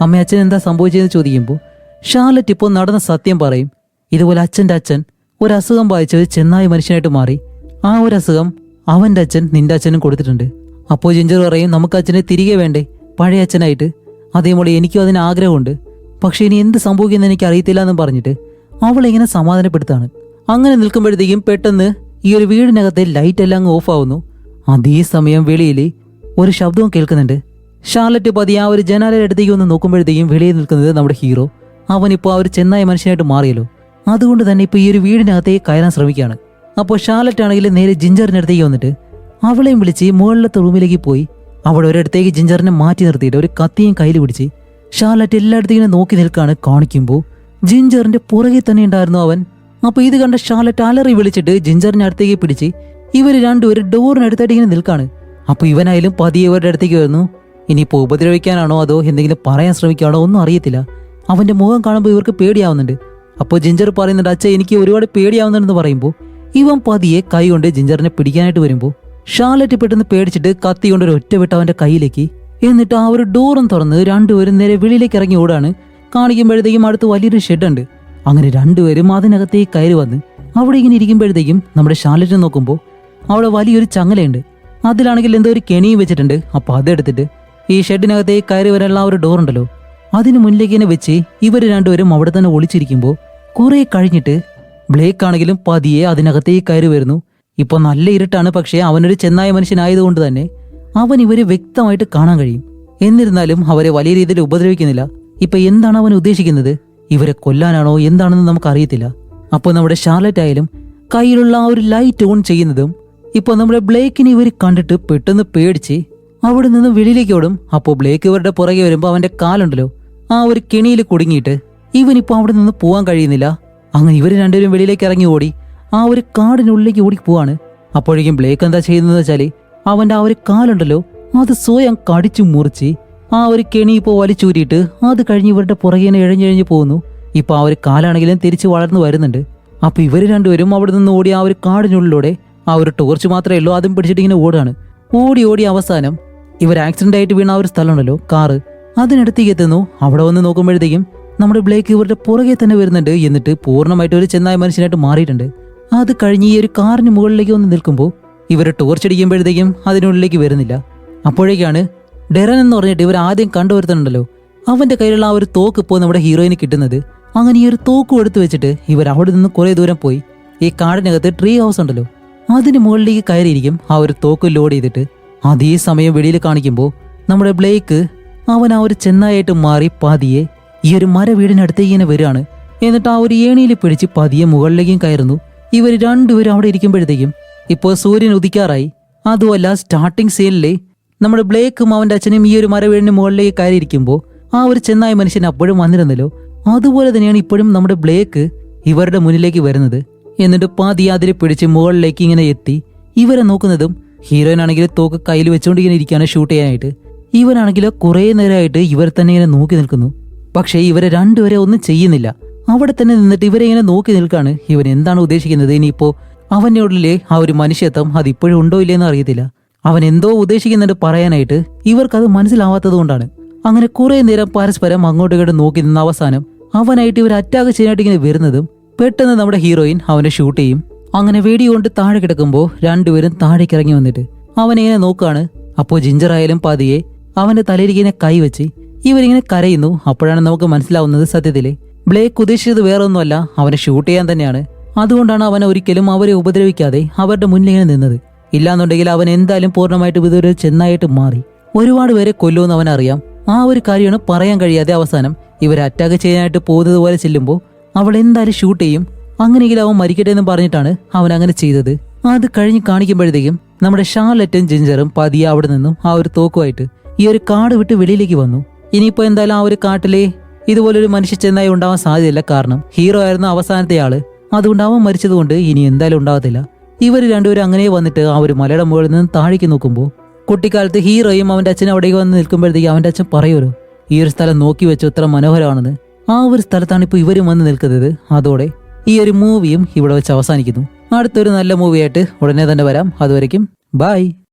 Speaker 1: അമ്മ അച്ഛൻ എന്താ സംഭവിച്ചതെന്ന് ചോദിക്കുമ്പോൾ ഷാർലറ്റ് ഇപ്പോൾ നടന്ന സത്യം പറയും. ഇതുപോലെ അച്ഛൻ്റെ അച്ഛൻ ഒരു അസുഖം ബാധിച്ച് ഒരു ചെന്നായ മനുഷ്യനായിട്ട് മാറി. ആ ഒരു അസുഖം അവൻ്റെ അച്ഛൻ നിന്റെ അച്ഛനും കൊടുത്തിട്ടുണ്ട്. അപ്പോൾ ജിഞ്ചർ പറയും, നമുക്ക് അച്ഛനെ തിരികെ വേണ്ടേ പഴയ അച്ഛനായിട്ട്. അതേപോലെ എനിക്കും അതിന് ആഗ്രഹമുണ്ട്, പക്ഷെ ഇനി എന്ത് സംഭവിക്കുമെന്ന് എനിക്ക് അറിയത്തില്ല എന്നും പറഞ്ഞിട്ട് അവളെങ്ങനെ സമാധാനപ്പെടുത്താണ്. അങ്ങനെ നിൽക്കുമ്പോഴത്തേക്കും പെട്ടെന്ന് ഈ ഒരു വീടിനകത്തെ ലൈറ്റ് എല്ലാം അങ്ങ് ഓഫ് ആവുന്നു. അതേസമയം വെളിയിൽ ഒരു ശബ്ദവും കേൾക്കുന്നുണ്ട്. ഷാർലറ്റ് പതി ആ ഒരു ജനാലയുടെ അടുത്തേക്ക് ഒന്ന് നോക്കുമ്പോഴത്തേക്കും വെളിയിൽ നിൽക്കുന്നത് നമ്മുടെ ഹീറോ. അവനിപ്പോൾ ആ ഒരു ചെന്നായ മനുഷ്യനായിട്ട് മാറിയല്ലോ. അതുകൊണ്ട് തന്നെ ഇപ്പോൾ ഈ ഒരു വീടിനകത്തേക്ക് കയറാൻ ശ്രമിക്കുകയാണ്. അപ്പോൾ ഷാർലറ്റ് ആണെങ്കിൽ നേരെ ജിഞ്ചറിന്റെ അടുത്തേക്ക് വന്നിട്ട് അവളെയും വിളിച്ച് മുകളിലത്തെ റൂമിലേക്ക് പോയി അവിടെ ഒരിടത്തേക്ക് ജിഞ്ചറിനെ മാറ്റി നിർത്തിയിട്ട് ഒരു കത്തിയും കയ്യിൽ പിടിച്ച് ഷാർലറ്റ് എല്ലായിടത്തേക്കും നോക്കി നിൽക്കാണ്. കാണിക്കുമ്പോൾ ജിഞ്ചറിന്റെ പുറകെ തന്നെ ഉണ്ടായിരുന്നു അവൻ. അപ്പോൾ ഇത് കണ്ട ഷാർലറ്റ് അലറി വിളിച്ചിട്ട് ജിഞ്ചറിന്റെ അടുത്തേക്ക് പിടിച്ച് ഇവർ രണ്ടുപേരും ഡോറിനടുത്തായിട്ട് ഇങ്ങനെ നിൽക്കാണ്. അപ്പോൾ ഇവനായാലും പതിയെ ഇവരുടെ അടുത്തേക്ക് വരുന്നു. ഇനിയിപ്പോൾ ഉപദ്രവിക്കാനാണോ അതോ എന്തെങ്കിലും പറയാൻ ശ്രമിക്കുകയാണോ ഒന്നും അറിയത്തില്ല. അവന്റെ മുഖം കാണുമ്പോൾ ഇവർക്ക് പേടിയാവുന്നുണ്ട്. അപ്പോൾ ജിഞ്ചർ പറയുന്നുണ്ട്, അച്ഛ എനിക്ക് ഒരുപാട് പേടിയാവുന്നുണ്ടെന്ന് പറയുമ്പോൾ ഇവൻ പതിയെ കൈ കൊണ്ട് ജിഞ്ചറിനെ പിടിക്കാനായിട്ട് വരുമ്പോൾ ഷാർലറ്റ് പെട്ടെന്ന് പേടിച്ചിട്ട് കത്തി കൊണ്ട് ഒരു ഒറ്റ വിട്ട് അവന്റെ കയ്യിലേക്ക്. എന്നിട്ട് ആ ഒരു ഡോറും തുറന്ന് രണ്ടുപേരും നേരെ വെളിയിലേക്ക് ഇറങ്ങി ഓടാണ്. കാണിക്കുമ്പോഴത്തേക്കും അടുത്ത് വലിയൊരു ഷെഡുണ്ട്. അങ്ങനെ രണ്ടുപേരും അതിനകത്തേക്ക് കയറി വന്ന് അവിടെ ഇങ്ങനെ ഇരിക്കുമ്പോഴത്തേക്കും നമ്മുടെ ഷാർലറ്റ് നോക്കുമ്പോൾ അവിടെ വലിയൊരു ചങ്ങലയുണ്ട്. അതിലാണെങ്കിൽ എന്തോ ഒരു കെണിയും വെച്ചിട്ടുണ്ട്. അപ്പോൾ അതെടുത്തിട്ട് ഈ ഷെഡിനകത്തേക്ക് കയറി വരാനുള്ള ആ ഒരു ഡോറുണ്ടല്ലോ അതിന് മുന്നിലേക്ക് തന്നെ വെച്ച് ഇവർ രണ്ടുപേരും അവിടെ തന്നെ ഒളിച്ചിരിക്കുമ്പോൾ കുറെ കഴിഞ്ഞിട്ട് ബ്ലേക്ക് ആണെങ്കിലും പതിയെ അതിനകത്തേക്ക് കയറി വരുന്നു. ഇപ്പൊ നല്ല ഇരുട്ടാണ്, പക്ഷേ അവനൊരു ചെന്നായ മനുഷ്യനായതുകൊണ്ട് തന്നെ അവൻ ഇവരെ വ്യക്തമായിട്ട് കാണാൻ കഴിയും. എന്നിരുന്നാലും അവരെ വലിയ രീതിയിൽ ഉപദ്രവിക്കുന്നില്ല. ഇപ്പൊ എന്താണ് അവൻ ഉദ്ദേശിക്കുന്നത്? ഇവരെ കൊല്ലാനാണോ എന്താണെന്ന് നമുക്കറിയത്തില്ല. അപ്പോൾ നമ്മുടെ ഷാർലറ്റ് ആയാലും കയ്യിലുള്ള ആ ഒരു ലൈറ്റ് ഓൺ ചെയ്യുന്നതും ഇപ്പോൾ നമ്മുടെ ബ്ലേക്കിനെ ഇവർ കണ്ടിട്ട് പെട്ടെന്ന് പേടിച്ച് അവിടെ നിന്ന് വെളിയിലേക്ക് ഓടും. അപ്പോൾ ബ്ലേക്ക് ഇവരുടെ പുറകെ വരുമ്പോൾ അവന്റെ കാലുണ്ടല്ലോ ആ ഒരു കെണിയിൽ കുടുങ്ങിയിട്ട് ഇവനിപ്പോൾ അവിടെ നിന്ന് പോകാൻ കഴിയുന്നില്ല. അങ്ങനെ ഇവർ രണ്ടുപേരും വെളിയിലേക്ക് ഇറങ്ങി ഓടി ആ ഒരു കാടിനുള്ളിലേക്ക് ഓടി പോവാണ്. അപ്പോഴേക്കും ബ്ലേക്ക് എന്താ ചെയ്യുന്നത് വെച്ചാൽ അവന്റെ ആ ഒരു കാലുണ്ടല്ലോ അത് സ്വയം കടിച്ചു മുറിച്ച് ആ ഒരു കെണി ഇപ്പോൾ വലിച്ചൂരിയിട്ട് അത് കഴിഞ്ഞ് ഇവരുടെ പുറകെ ഇഴഞ്ഞിഴഞ്ഞ് പോകുന്നു. ഇപ്പൊ ആ ഒരു കാലാണെങ്കിലും തിരിച്ച് വളർന്നു വരുന്നുണ്ട്. അപ്പൊ ഇവർ രണ്ടുപേരും അവിടെ നിന്ന് ഓടി ആ ഒരു കാടിനുള്ളിലൂടെ ആ ഒരു ടോർച്ച് മാത്രമേ ഉള്ളൂ അതും പിടിച്ചിട്ട് ഇങ്ങനെ ഓടാണ്. ഓടി അവസാനം ഇവർ ആക്സിഡന്റ് ആയിട്ട് വീണ ആ ഒരു സ്ഥലമുണ്ടല്ലോ കാറ് അതിനടുത്തേക്ക് എത്തുന്നു. അവിടെ വന്ന് നോക്കുമ്പോഴത്തേക്കും നമ്മുടെ ബ്ലേക്ക് ഇവരുടെ പുറകെ തന്നെ വരുന്നുണ്ട്. എന്നിട്ട് പൂർണ്ണമായിട്ട് ഒരു ചെന്നായ മനുഷ്യനായിട്ട് മാറിയിട്ടുണ്ട്. അത് കഴിഞ്ഞ് ഈ ഒരു കാറിന് മുകളിലേക്ക് വന്ന് നിൽക്കുമ്പോൾ ഇവർ ടോർച്ച് അടിക്കുമ്പോഴത്തേക്കും അതിനുള്ളിലേക്ക് വരുന്നില്ല. അപ്പോഴേക്കാണ് ഡെറൻ എന്ന് പറഞ്ഞിട്ട് ഇവർ ആദ്യം കണ്ടുവരുത്തുന്നുണ്ടല്ലോ അവന്റെ കയ്യിലുള്ള ആ ഒരു തോക്ക് ഇപ്പോൾ നമ്മുടെ ഹീറോയിന് കിട്ടുന്നത്. അങ്ങനെ ഈ ഒരു തോക്കും എടുത്തു വെച്ചിട്ട് ഇവർ അവിടെ നിന്ന് കുറെ ദൂരം പോയി ഈ കാടിനകത്ത് ട്രീ ഹൗസ് ഉണ്ടല്ലോ അതിന് മുകളിലേക്ക് കയറിയിരിക്കും ആ ഒരു തോക്ക് ലോഡ് ചെയ്തിട്ട്. അതേ സമയം വെളിയിൽ കാണിക്കുമ്പോൾ നമ്മുടെ ബ്ലേക്ക് അവൻ ആ ഒരു ചെന്നായിട്ട് മാറി പതിയെ ഈ ഒരു മര വീടിനടുത്തേക്ക് ഇങ്ങനെ വരികയാണ്. എന്നിട്ട് ആ ഒരു ഏണിയിൽ പിടിച്ച് പതിയെ മുകളിലേക്കും കയറുന്നു. ഇവർ രണ്ടുപേരും അവിടെ ഇരിക്കുമ്പോഴത്തേക്കും ഇപ്പോൾ സൂര്യൻ ഉദിക്കാറായി. അതുമല്ല സ്റ്റാർട്ടിങ് സീനിലെ നമ്മുടെ ബ്ലേക്കും അവന്റെ അച്ഛനും ഈ ഒരു മര വീടിന് മുകളിലേക്ക് കയറിയിരിക്കുമ്പോൾ ആ ഒരു ചെന്നായ മനുഷ്യൻ അപ്പോഴും വന്നിരുന്നല്ലോ. അതുപോലെ തന്നെയാണ് ഇപ്പോഴും നമ്മുടെ ബ്ലേക്ക് ഇവരുടെ മുന്നിലേക്ക് വരുന്നത്. എന്നിട്ട് പതിയെ അതിൽ പിടിച്ച് മുകളിലേക്ക് ഇങ്ങനെ എത്തി ഇവരെ നോക്കുന്നതും ഹീറോയിനാണെങ്കിൽ തോക്ക് കയ്യിൽ വെച്ചുകൊണ്ട് ഇങ്ങനെ ഇരിക്കുകയാണ് ഷൂട്ട് ചെയ്യാനായിട്ട്. ഇവനാണെങ്കിലോ കുറേ നേരമായിട്ട് ഇവരെ തന്നെ ഇങ്ങനെ നോക്കി നിൽക്കുന്നു. പക്ഷേ ഇവരെ രണ്ടുപേരെ ഒന്നും ചെയ്യുന്നില്ല. അവിടെ തന്നെ നിന്നിട്ട് ഇവരെ ഇങ്ങനെ നോക്കി നിൽക്കാണ്. ഇവൻ എന്താണ് ഉദ്ദേശിക്കുന്നത്? ഇനിയിപ്പോ അവന്റെ ഉള്ളിലെ ആ ഒരു മനുഷ്യത്വം അത് ഇപ്പോഴും ഉണ്ടോ ഇല്ലേന്ന് അറിയത്തില്ല. അവൻ എന്തോ ഉദ്ദേശിക്കുന്നുണ്ട് പറയാനായിട്ട് ഇവർക്കത് മനസ്സിലാവാത്തത് കൊണ്ടാണ്. അങ്ങനെ കുറെ നേരം പരസ്പരം അങ്ങോട്ടും ഇങ്ങോട്ടും നോക്കി നിന്ന അവസാനം അവനായിട്ട് ഇവർ അറ്റാക്ക് ചെയ്യാനായിട്ട് ഇങ്ങനെ വരുന്നതും പെട്ടെന്ന് നമ്മുടെ ഹീറോയിൻ അവനെ ഷൂട്ട് ചെയ്യും. അങ്ങനെ വെടി കൊണ്ട് താഴെ കിടക്കുമ്പോൾ രണ്ടുപേരും താഴേക്ക് ഇറങ്ങി വന്നിട്ട് അവനിങ്ങനെ നോക്കാണ്. അപ്പോൾ ജിഞ്ചർ ആയാലും പതിയെ അവന്റെ തലയിലിങ്ങനെ കൈവച്ച് ഇവരിങ്ങനെ കരയുന്നു. അപ്പോഴാണ് നമുക്ക് മനസ്സിലാവുന്നത് സത്യത്തില് ബ്ലേക്ക് ഉദ്ദേശിച്ചത് വേറെ ഒന്നുമല്ല, അവനെ ഷൂട്ട് ചെയ്യാൻ തന്നെയാണ്. അതുകൊണ്ടാണ് അവൻ ഒരിക്കലും അവരെ ഉപദ്രവിക്കാതെ അവരുടെ മുന്നിലിങ്ങനെ നിന്നത്. ഇല്ലാന്നുണ്ടെങ്കിൽ അവൻ എന്തായാലും പൂർണ്ണമായിട്ടും ഇതൊരു ചെന്നായിട്ട് മാറി ഒരുപാട് പേരെ കൊല്ലുമെന്ന് അവനറിയാം. ആ ഒരു കാര്യമാണ് പറയാൻ കഴിയാതെ അവസാനം ഇവരെ അറ്റാക്ക് ചെയ്യാനായിട്ട് പോകുന്നത് പോലെ ചെല്ലുമ്പോൾ അവൾ എന്തായാലും ഷൂട്ട് ചെയ്യും. അങ്ങനെയെങ്കിലും അവൻ മരിക്കട്ടെ എന്ന് പറഞ്ഞിട്ടാണ് അവൻ അങ്ങനെ ചെയ്തത്. അത് കഴിഞ്ഞ് കാണിക്കുമ്പോഴത്തേക്കും നമ്മുടെ ഷാർലറ്റും ജിഞ്ചറും പതിയെ അവിടെ നിന്നും ആ ഒരു തോക്കുമായിട്ട് ഈ ഒരു കാട് വിട്ട് വെളിയിലേക്ക് വന്നു. ഇനിയിപ്പോ എന്തായാലും ആ ഒരു കാട്ടിലെ ഇതുപോലൊരു മനുഷ്യ ചെന്നായി ഉണ്ടാവാൻ സാധ്യതയില്ല. കാരണം ഹീറോ ആയിരുന്നു അവസാനത്തെ ആള്. അതുകൊണ്ട് അവൻ മരിച്ചതുകൊണ്ട് ഇനി എന്തായാലും ഉണ്ടാവത്തില്ല. ഇവർ രണ്ടുപേരും അങ്ങനെ വന്നിട്ട് ആ ഒരു മലയുടെ മുകളിൽ നിന്ന് താഴേക്ക് നോക്കുമ്പോൾ കുട്ടിക്കാലത്ത് ഹീറോയും അവന്റെ അച്ഛനും അവിടേക്ക് വന്ന് നിൽക്കുമ്പോഴത്തേക്ക് അവന്റെ അച്ഛൻ പറയുമല്ലോ, ഈ ഒരു സ്ഥലം നോക്കി വെച്ചു ഇത്ര മനോഹരമാണെന്ന്. ആ ഒരു സ്ഥലത്താണ് ഇപ്പോൾ ഇവരും വന്ന് നിൽക്കുന്നത്. അതോടെ ഈ ഒരു മൂവിയും ഇവിടെ വെച്ച് അവസാനിക്കുന്നു. അടുത്തൊരു നല്ല മൂവിയായിട്ട് ഉടനെ തന്നെ വരാം. അതുവരയ്ക്കും ബൈ.